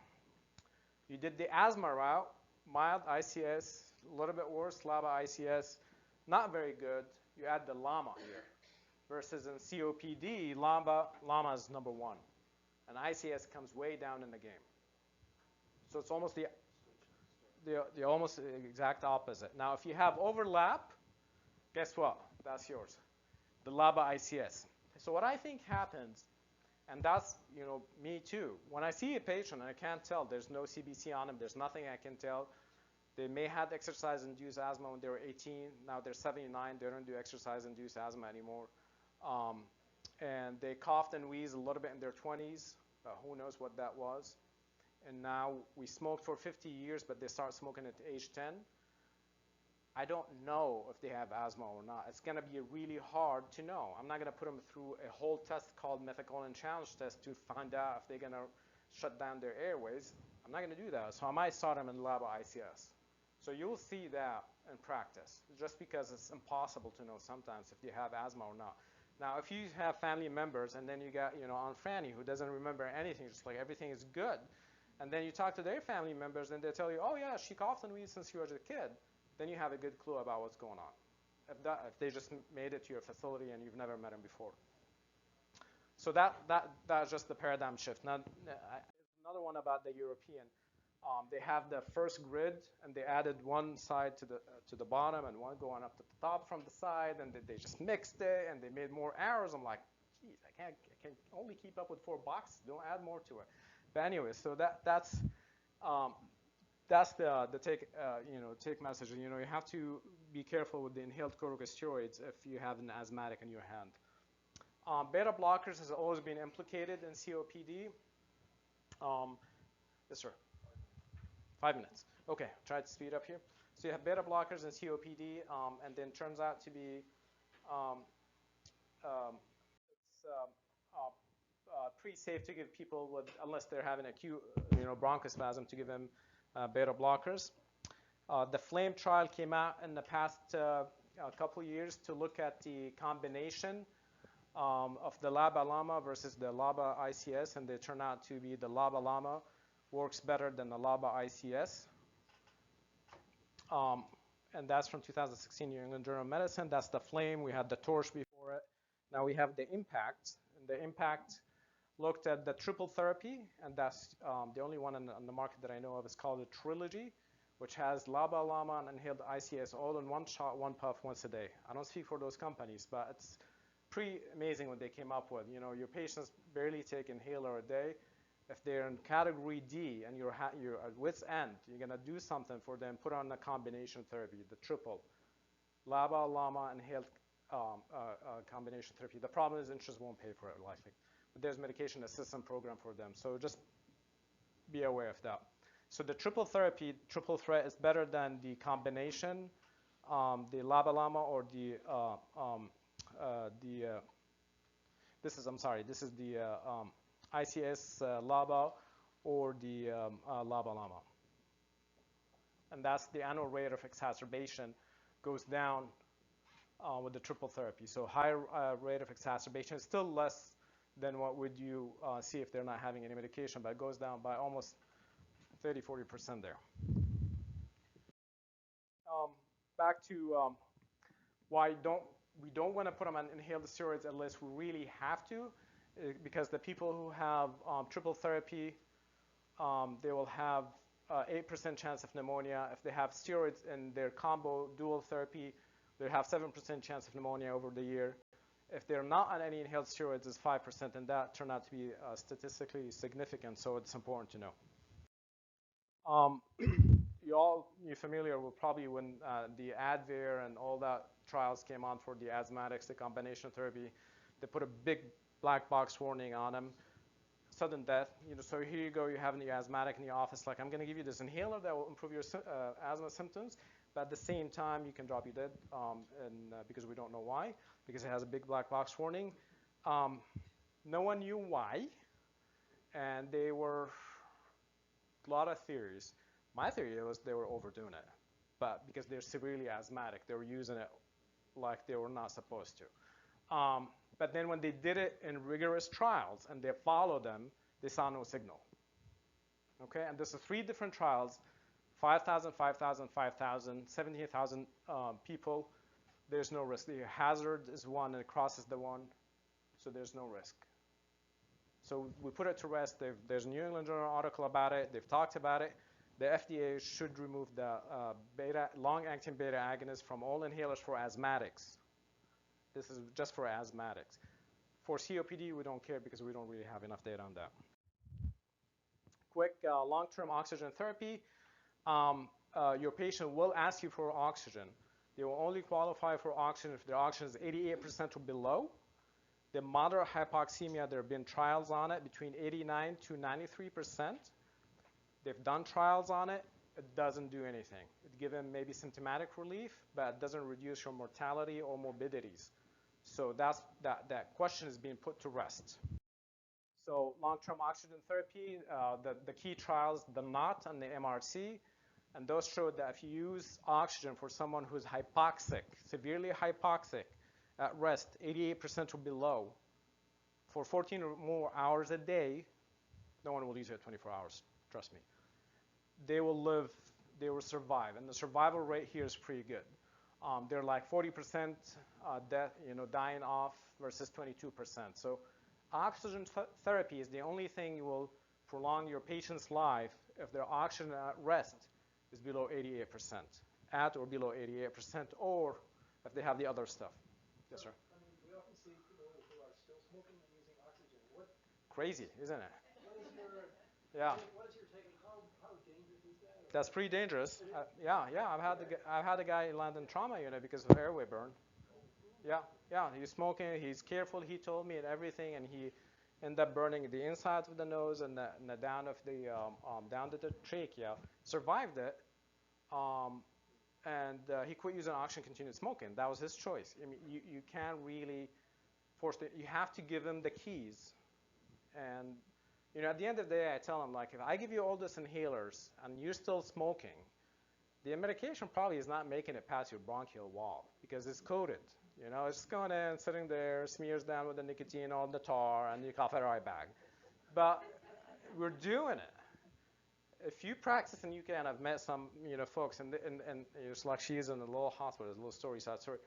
You did the asthma route, mild ICS, a little bit worse, LABA, ICS, not very good. You add the LAMA here. Versus in COPD, LAMA is number 1. And ICS comes way down in the game. So it's almost the they're almost the exact opposite. Now, if you have overlap, guess what? That's yours. The LABA ICS. So what I think happens, and that's, me too. When I see a patient and I can't tell, there's no CBC on them, there's nothing I can tell. They may have exercise-induced asthma when they were 18. Now they're 79. They don't do exercise-induced asthma anymore. And they coughed and wheezed a little bit in their 20s. Who knows what that was. And now we smoked for 50 years, but they start smoking at age 10. I don't know if they have asthma or not. It's going to be really hard to know. I'm not going to put them through a whole test called methicillin challenge test to find out if they're going to shut down their airways. I'm not going to do that. So I might start them in LABA ICS. So you'll see that in practice, just because it's impossible to know sometimes if you have asthma or not. Now, if you have family members and then you got, Aunt Franny who doesn't remember anything, just like everything is good, and then you talk to their family members and they tell you, oh yeah, she coughed and wheezed since she was a kid, then you have a good clue about what's going on. If they just made it to your facility and you've never met them before. So that's just the paradigm shift. Now, another one about the European. They have the first grid, and they added one side to the bottom and one going up to the top from the side, and they just mixed it, and they made more arrows. I'm like, geez, I can only keep up with 4 boxes. Don't add more to it. But anyway, so that's the take message. You have to be careful with the inhaled corticosteroids if you have an asthmatic in your hand. Beta blockers has always been implicated in COPD. Yes, sir. 5 minutes. Okay, try to speed up here. So you have beta blockers in COPD, and then turns out to be pretty safe to give people with, unless they're having acute, bronchospasm, to give them beta blockers. The FLAME trial came out in the past couple years to look at the combination of the LABA-LAMA versus the LABA ICS, and they turn out to be the LABA-LAMA works better than the LABA ICS. And that's from 2016 New England Journal of Medicine. That's the FLAME. We had the TORCH before it. Now we have the IMPACT. And the IMPACT looked at the triple therapy, and that's the only one on the market that I know of is called a Trilogy, which has LABA-LAMA and inhaled ICS all in one shot, one puff, once a day. I don't speak for those companies, but it's pretty amazing what they came up with. Your patients barely take inhaler a day. If they're in category D and you're at wit's end, you're going to do something for them, put on a combination therapy, the triple. LABA, LAMA, inhaled combination therapy. The problem is insurance won't pay for it, likely. But there's medication assistance program for them. So just be aware of that. So the triple therapy, triple threat, is better than the combination, the LABA-LAMA or this is the ICS LABA or the LABA-LAMA. And that's the annual rate of exacerbation goes down with the triple therapy. So higher rate of exacerbation is still less than what would you see if they're not having any medication, but it goes down by almost 30–40% there. Back to why we don't want to put them on inhaled steroids unless we really have to, because the people who have triple therapy, they will have 8% chance of pneumonia. If they have steroids in their combo dual therapy, they have 7% chance of pneumonia over the year. If they're not on any inhaled steroids, it's 5%, and that turned out to be statistically significant, so it's important to know. You're familiar with probably when the Advair and all that trials came on for the asthmatics, the combination therapy, they put a big black box warning on them. Sudden death. So here you go, you're having the asthmatic in the office, like, I'm going to give you this inhaler that will improve your asthma symptoms, but at the same time, you can drop you dead, because we don't know why, because it has a big black box warning. No one knew why, and they were a lot of theories. My theory was they were overdoing it, but because they're severely asthmatic, they were using it like they were not supposed to. But then when they did it in rigorous trials and they followed them, they saw no signal. Okay, and this is 3 different trials, 5,000, 5,000, 5,000, 17,000 people. There's no risk. The hazard is 1 and it crosses the 1, so there's no risk. So we put it to rest. There's a New England Journal article about it. They've talked about it. the FDA should remove the long-acting beta agonist from all inhalers for asthmatics. This is just for asthmatics. For COPD, we don't care because we don't really have enough data on that. Quick long-term oxygen therapy. Your patient will ask you for oxygen. They will only qualify for oxygen if their oxygen is 88% or below. The moderate hypoxemia, there have been trials on it between 89 to 93%. They've done trials on it. It doesn't do anything. It gives them maybe symptomatic relief, but it doesn't reduce your mortality or morbidities. So that question is being put to rest. So long-term oxygen therapy, the key trials, the NOT and the MRC, and those showed that if you use oxygen for someone who's hypoxic, severely hypoxic, at rest, 88% or below, for 14 or more hours a day, no one will use it at 24 hours, trust me. They will live, they will survive, and the survival rate here is pretty good. They're like 40% death, dying off versus 22%. So oxygen therapy is the only thing you will prolong your patient's life if their oxygen at rest is below 88%, at or below 88%, or if they have the other stuff. Yes, sir. I mean, we often see people who are still smoking and using oxygen. Crazy, isn't it? What is your Yeah. What is your take on how dangerous is that? That's pretty dangerous. Yeah. I've had a guy land in trauma unit because of airway burn. Yeah. He's smoking. He's careful. He told me and everything, and he ended up burning the inside of the nose and the down of the down to the trachea. Survived it, and he quit using oxygen, continued smoking. That was his choice. I mean, you can't really force it. You have to give him the keys, and at the end of the day, I tell him, like, if I give you all these inhalers and you're still smoking, the medication probably is not making it past your bronchial wall because it's coated. It's going in, sitting there, smears down with the nicotine on the tar, and you cough it right back. But we're doing it. If you practice in UK, and I've met some, folks, and it's like she's in a little hospital, there's a little story, sad story.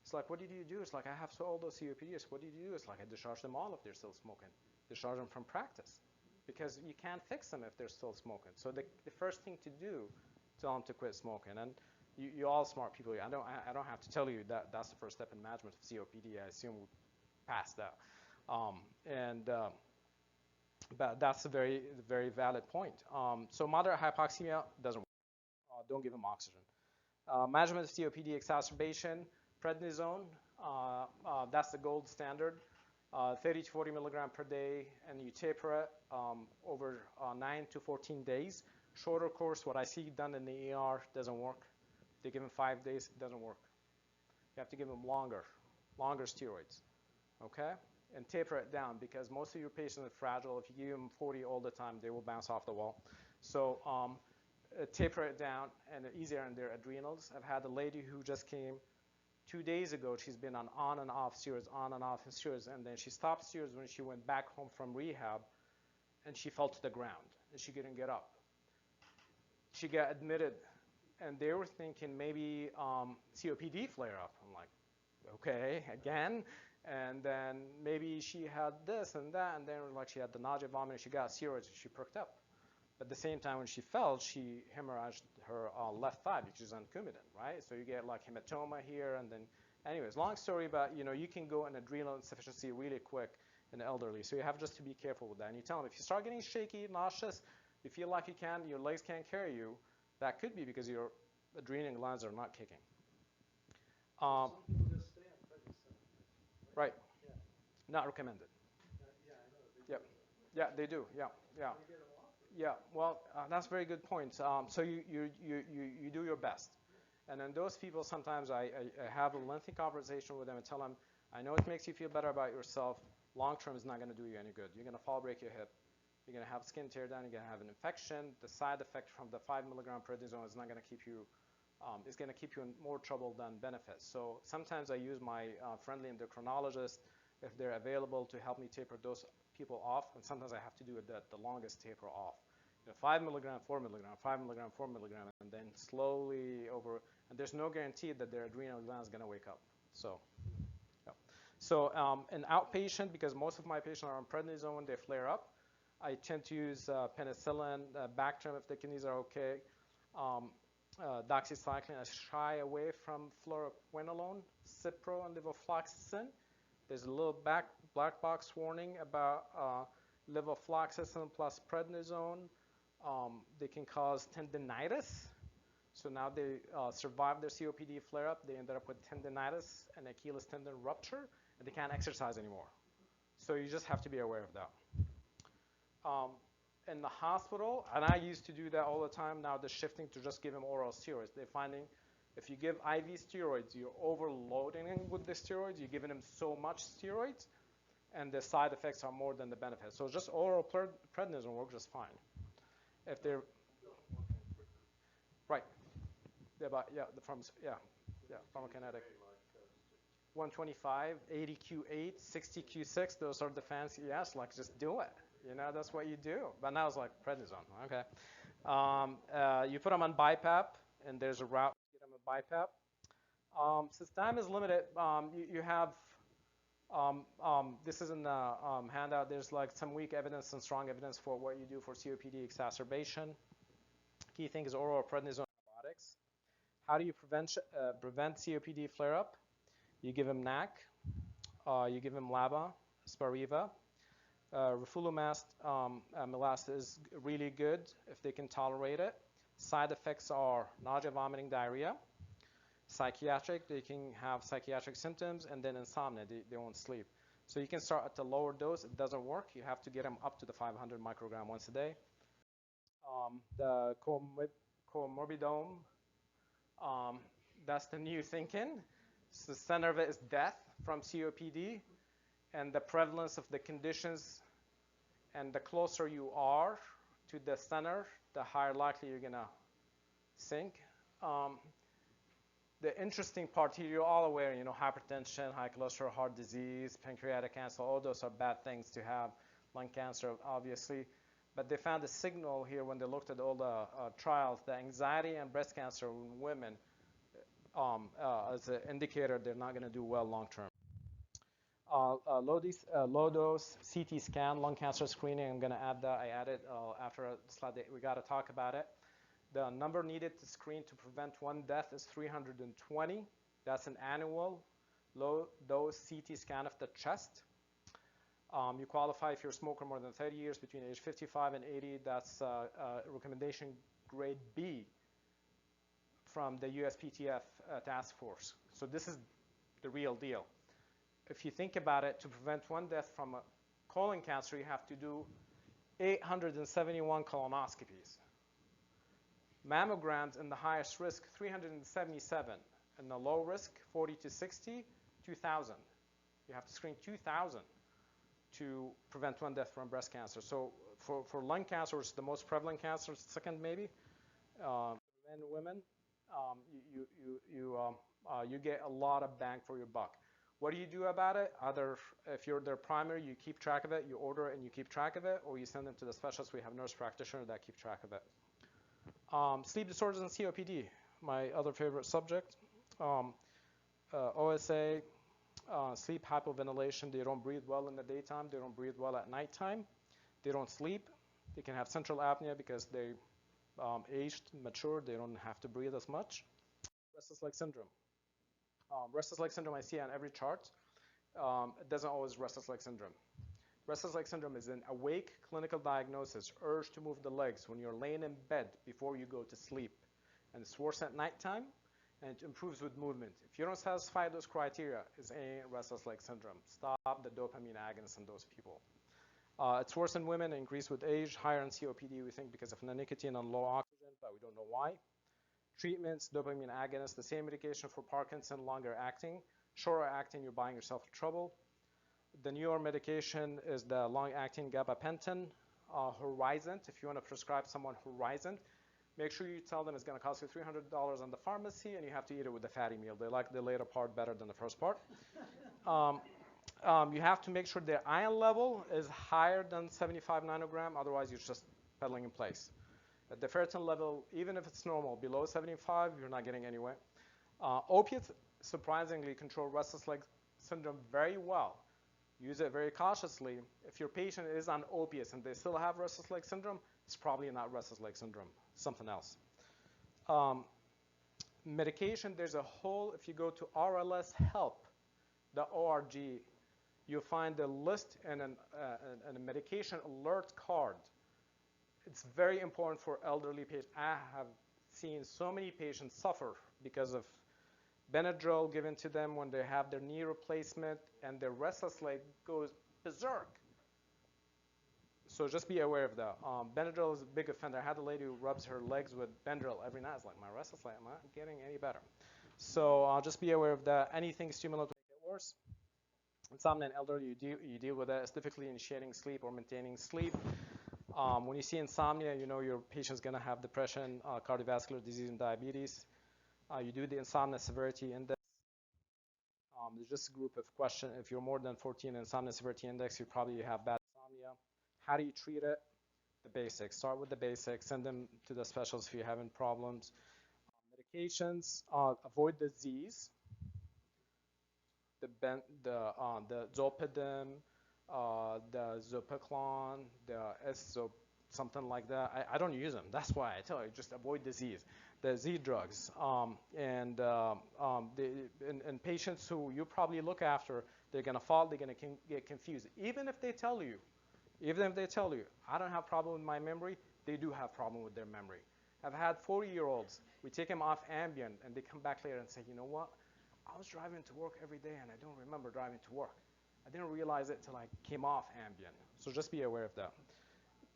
It's like, what did you do? It's like, I have all those COPDs. What did you do? It's like, I discharge them all if they're still smoking. Discharge them from practice. Because you can't fix them if they're still smoking. So the first thing to do, tell them to quit smoking. And you all smart people, I don't have to tell you that that's the first step in management of COPD. I assume we passed that. But that's a very, very valid point. So moderate hypoxemia doesn't work. Don't give them oxygen. Management of COPD exacerbation, prednisone, that's the gold standard. 30 to 40 milligram per day, and you taper it over 9 to 14 days. Shorter course, what I see done in the ER doesn't work. They give them 5 days, it doesn't work. You have to give them longer steroids, okay? And taper it down because most of your patients are fragile. If you give them 40 all the time, they will bounce off the wall. So taper it down and easier on their adrenals. I've had a lady who just came 2 days ago. She's been on and off steroids, and then she stopped steroids when she went back home from rehab, and she fell to the ground, and she couldn't get up. She got admitted, and they were thinking maybe COPD flare-up. I'm like, okay, again? And then maybe she had this and that, and then like she had the nausea, vomiting, she got steroids, and she perked up. At the same time, when she fell, she hemorrhaged her left thigh because she's on Coumadin, right? So you get like hematoma here, and then, anyways, long story, but you can go in adrenal insufficiency really quick in the elderly. So you have just to be careful with that. And you tell them if you start getting shaky, nauseous, you feel like your legs can't carry you, that could be because your adrenal glands are not kicking. Some people just stay on prednisone. Right. Yeah. Not recommended. Yeah, I know. They Yep. do. Yeah, they do. Yeah. How do you get them off? Yeah, well, that's a very good point. So you do your best. And then those people, sometimes I have a lengthy conversation with them and tell them, I know it makes you feel better about yourself. Long term is not going to do you any good. You're going to fall, break your hip. You're going to have skin tear down. You're going to have an infection. The side effect from the 5 milligram prednisone is not going to keep you, it's going to keep you in more trouble than benefits. So sometimes I use my friendly endocrinologist, if they're available, to help me taper those people off, and sometimes I have to do the longest taper off. 5 milligram, 4 milligram, 5 milligram, 4 milligram, and then slowly over, and there's no guarantee that their adrenal gland is going to wake up. So, yeah. So an outpatient, because most of my patients are on prednisone when they flare up, I tend to use penicillin, Bactrim if the kidneys are okay, doxycycline. I shy away from fluoroquinolone, Cipro, and levofloxacin. There's a little black box warning about levofloxacin plus prednisone. They can cause tendinitis. So now they survive their COPD flare-up. They ended up with tendinitis and Achilles tendon rupture, and they can't exercise anymore. So you just have to be aware of that. In the hospital, and I used to do that all the time, now they're shifting to just give them oral steroids. They're finding if you give IV steroids, you're overloading them with the steroids. You're giving them so much steroids, and the side effects are more than the benefits. So just oral prednisone works just fine. If they're right, yeah, the pharmacokinetic. 125, 80 Q8, 60 Q6. Those are the fancy. Yes, like just do it. You know, that's what you do. But now it's like prednisone. Okay. You put them on BiPAP, and there's a route to get them on BiPAP. Since time is limited, you have, this is in the handout, there's like some weak evidence and strong evidence for what you do for COPD exacerbation. Key thing is oral prednisone antibiotics. How do you prevent COPD flare-up? You give them NAC, you give them LABA, Spiriva. Roflumilast is really good if they can tolerate it. Side effects are nausea, vomiting, diarrhea. Psychiatric, they can have psychiatric symptoms, and then insomnia, they won't sleep. So you can start at the lower dose. It doesn't work. You have to get them up to the 500 microgram once a day. The comorbidome, that's the new thinking. So the center of it is death from COPD, and the prevalence of the conditions, and the closer you are to the center, the higher likely you're gonna sink. The interesting part here, you're all aware, you know, hypertension, high cholesterol, heart disease, pancreatic cancer, all those are bad things to have. Lung cancer, obviously. But they found a signal here when they looked at all the trials, the anxiety and breast cancer in women, as an indicator they're not going to do well long term. Low dose CT scan, lung cancer screening, I'm going to add that. I added after a slide that we got to talk about it. The number needed to screen to prevent one death is 320. That's an annual low dose CT scan of the chest. You qualify if you're a smoker more than 30 years between age 55 and 80. That's recommendation grade B from the USPTF task force. So this is the real deal. If you think about it, to prevent one death from a colon cancer, you have to do 871 colonoscopies. Mammograms in the highest risk, 377. In the low risk, 40 to 60, 2,000. You have to screen 2,000 to prevent one death from breast cancer. So for lung cancer, which is the most prevalent cancer, second maybe, men and women, you get a lot of bang for your buck. What do you do about it? Either if you're their primary, you keep track of it, you order it and you keep track of it, or you send them to the specialist. We have nurse practitioners that keep track of it. Sleep disorders and COPD, my other favorite subject. OSA, sleep hypoventilation. They don't breathe well in the daytime. They don't breathe well at nighttime. They don't sleep. They can have central apnea because they aged, matured. They don't have to breathe as much. Restless leg syndrome. Restless leg syndrome I see on every chart. It doesn't always restless leg syndrome. Restless leg syndrome is an awake clinical diagnosis, urge to move the legs when you're laying in bed before you go to sleep. And it's worse at nighttime, and it improves with movement. If you don't satisfy those criteria, it's a restless leg syndrome. Stop the dopamine agonists in those people. It's worse in women, increased with age, higher in COPD, we think, because of the nicotine and low oxygen, but we don't know why. Treatments, dopamine agonists, the same medication for Parkinson, longer acting. Shorter acting, you're buying yourself trouble. The newer medication is the long-acting gabapentin, Horizon. If you want to prescribe someone Horizon, make sure you tell them it's going to cost you $300 on the pharmacy, and you have to eat it with a fatty meal. They like the later part better than the first part. You have to make sure their iron level is higher than 75 nanogram, otherwise you're just pedaling in place. The ferritin level, even if it's normal, below 75, you're not getting anywhere. Opiates surprisingly control restless leg syndrome very well. Use it very cautiously. If your patient is on opiates and they still have restless leg syndrome, it's probably not restless leg syndrome, something else. Medication, there's a whole, if you go to rlshelp.org, you'll find a list and a medication alert card. It's very important for elderly patients. I have seen so many patients suffer because of Benadryl given to them when they have their knee replacement and their restless leg goes berserk. So just be aware of that. Benadryl is a big offender. I had a lady who rubs her legs with Benadryl every night. It's like, my restless leg, am I getting any better? So just be aware of that. Anything stimulant will make it worse. Insomnia in elderly, you deal with that. It's typically initiating sleep or maintaining sleep. When you see insomnia, you know your patient's going to have depression, cardiovascular disease, and diabetes. You do the insomnia severity index. There's just a group of questions. If you're more than 14 insomnia severity index, you probably have bad insomnia. How do you treat it? The basics. Start with the basics. Send them to the specialists if you're having problems. Medications, avoid the Z's. The Zolpidem, the Zopiclon, the something like that. I don't use them. That's why I tell you, just avoid the Z's. The Z drugs. And patients who you probably look after, they're going to fall, they're going to get confused. Even if they tell you, I don't have problem with my memory, they do have problem with their memory. I've had 40-year-olds, we take them off Ambien, and they come back later and say, you know what? I was driving to work every day, and I don't remember driving to work. I didn't realize it till I came off Ambien. So just be aware of that.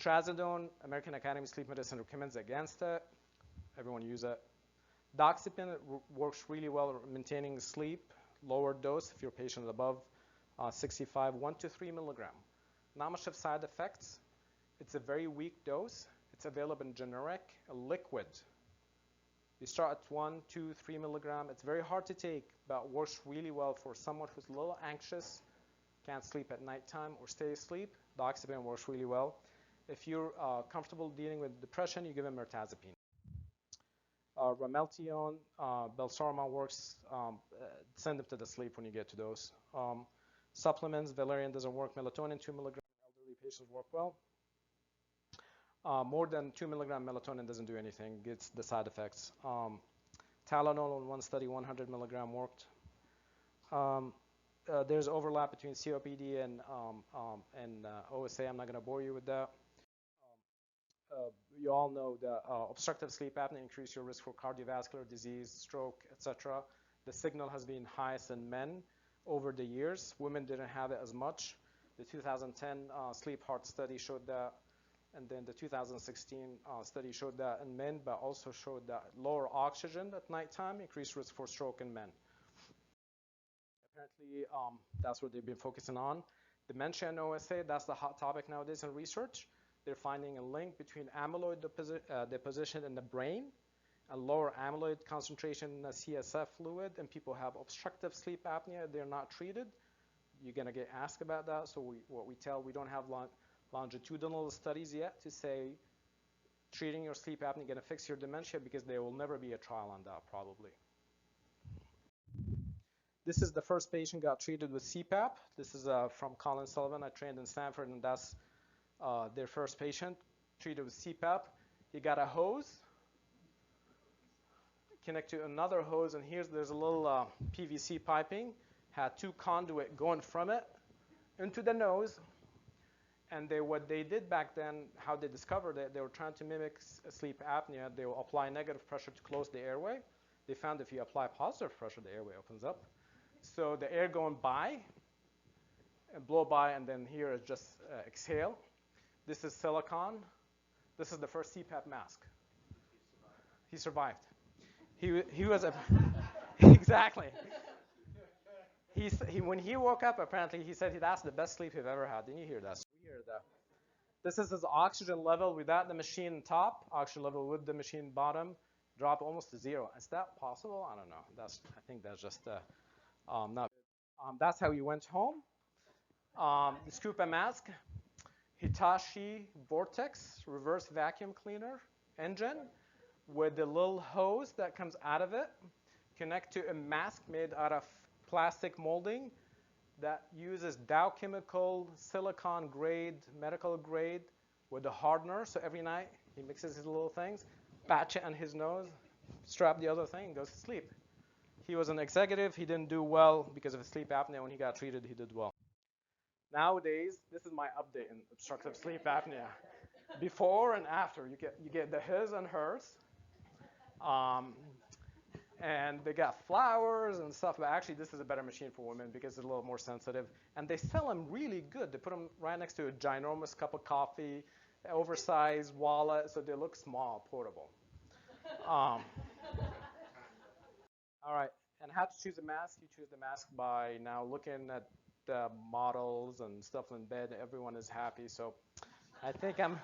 Trazodone, American Academy of Sleep Medicine recommends against it. Everyone use it. Doxepin works really well maintaining sleep. Lower dose if your patient is above 65, 1 to 3 milligram. Not much of side effects. It's a very weak dose. It's available in generic, a liquid. You start at 1, 2, 3 milligram. It's very hard to take, but works really well for someone who's a little anxious, can't sleep at nighttime or stay asleep. Doxepin works really well. If you're comfortable dealing with depression, you give them mirtazapine. Ramelteon, Belsarma works. Send them to the sleep when you get to those. Supplements, valerian doesn't work. Melatonin, 2 milligram, elderly patients work well. More than 2 milligram melatonin doesn't do anything. It's the side effects. Tylenol in one study, 100 milligram worked. There's overlap between COPD and OSA. I'm not going to bore you with that. You all know that obstructive sleep apnea increases your risk for cardiovascular disease, stroke, etc. The signal has been highest in men over the years. Women didn't have it as much. The 2010 sleep heart study showed that, and then the 2016 study showed that in men, but also showed that lower oxygen at nighttime increased risk for stroke in men. Apparently, that's what they've been focusing on. Dementia and OSA, that's the hot topic nowadays in research. They're finding a link between amyloid deposition in the brain and lower amyloid concentration in the CSF fluid, and people have obstructive sleep apnea. They're not treated. You're going to get asked about that. So we don't have longitudinal studies yet to say treating your sleep apnea is going to fix your dementia, because there will never be a trial on that probably. This is the first patient got treated with CPAP. This is from Colin Sullivan. I trained in Stanford, and that's their first patient treated with CPAP. He got a hose, connect to another hose, and there's a little PVC piping, had 2 conduit going from it into the nose. And what they did back then, how they discovered it, they were trying to mimic sleep apnea. They will apply negative pressure to close the airway. They found if you apply positive pressure, the airway opens up. So the air going by and blow by, and then here is just exhale. This is silicone. This is the first CPAP mask. He survived. He was exactly. When he woke up, apparently he said that's the best sleep he'd ever had. Didn't you hear that? We hear that. This is his oxygen level without the machine top. Oxygen level with the machine bottom drop almost to 0. Is that possible? I don't know. I think that's just not. That's how he went home. The scuba mask. Hitachi Vortex reverse vacuum cleaner engine with the little hose that comes out of it, connect to a mask made out of plastic molding, that uses Dow Chemical silicon grade, medical grade with a hardener. So every night he mixes his little things, patch it on his nose, strap the other thing, goes to sleep. He was an executive. He didn't do well because of sleep apnea. When he got treated, he did well. Nowadays, this is my update in obstructive sleep apnea. Before and after, you get the his and hers. And they got flowers and stuff, but actually this is a better machine for women because it's a little more sensitive. And they sell them really good. They put them right next to a ginormous cup of coffee, oversized wallet, so they look small, portable. All right, and how to choose a mask? You choose the mask by now looking at the models and stuff in bed. Everyone is happy, so I think I'm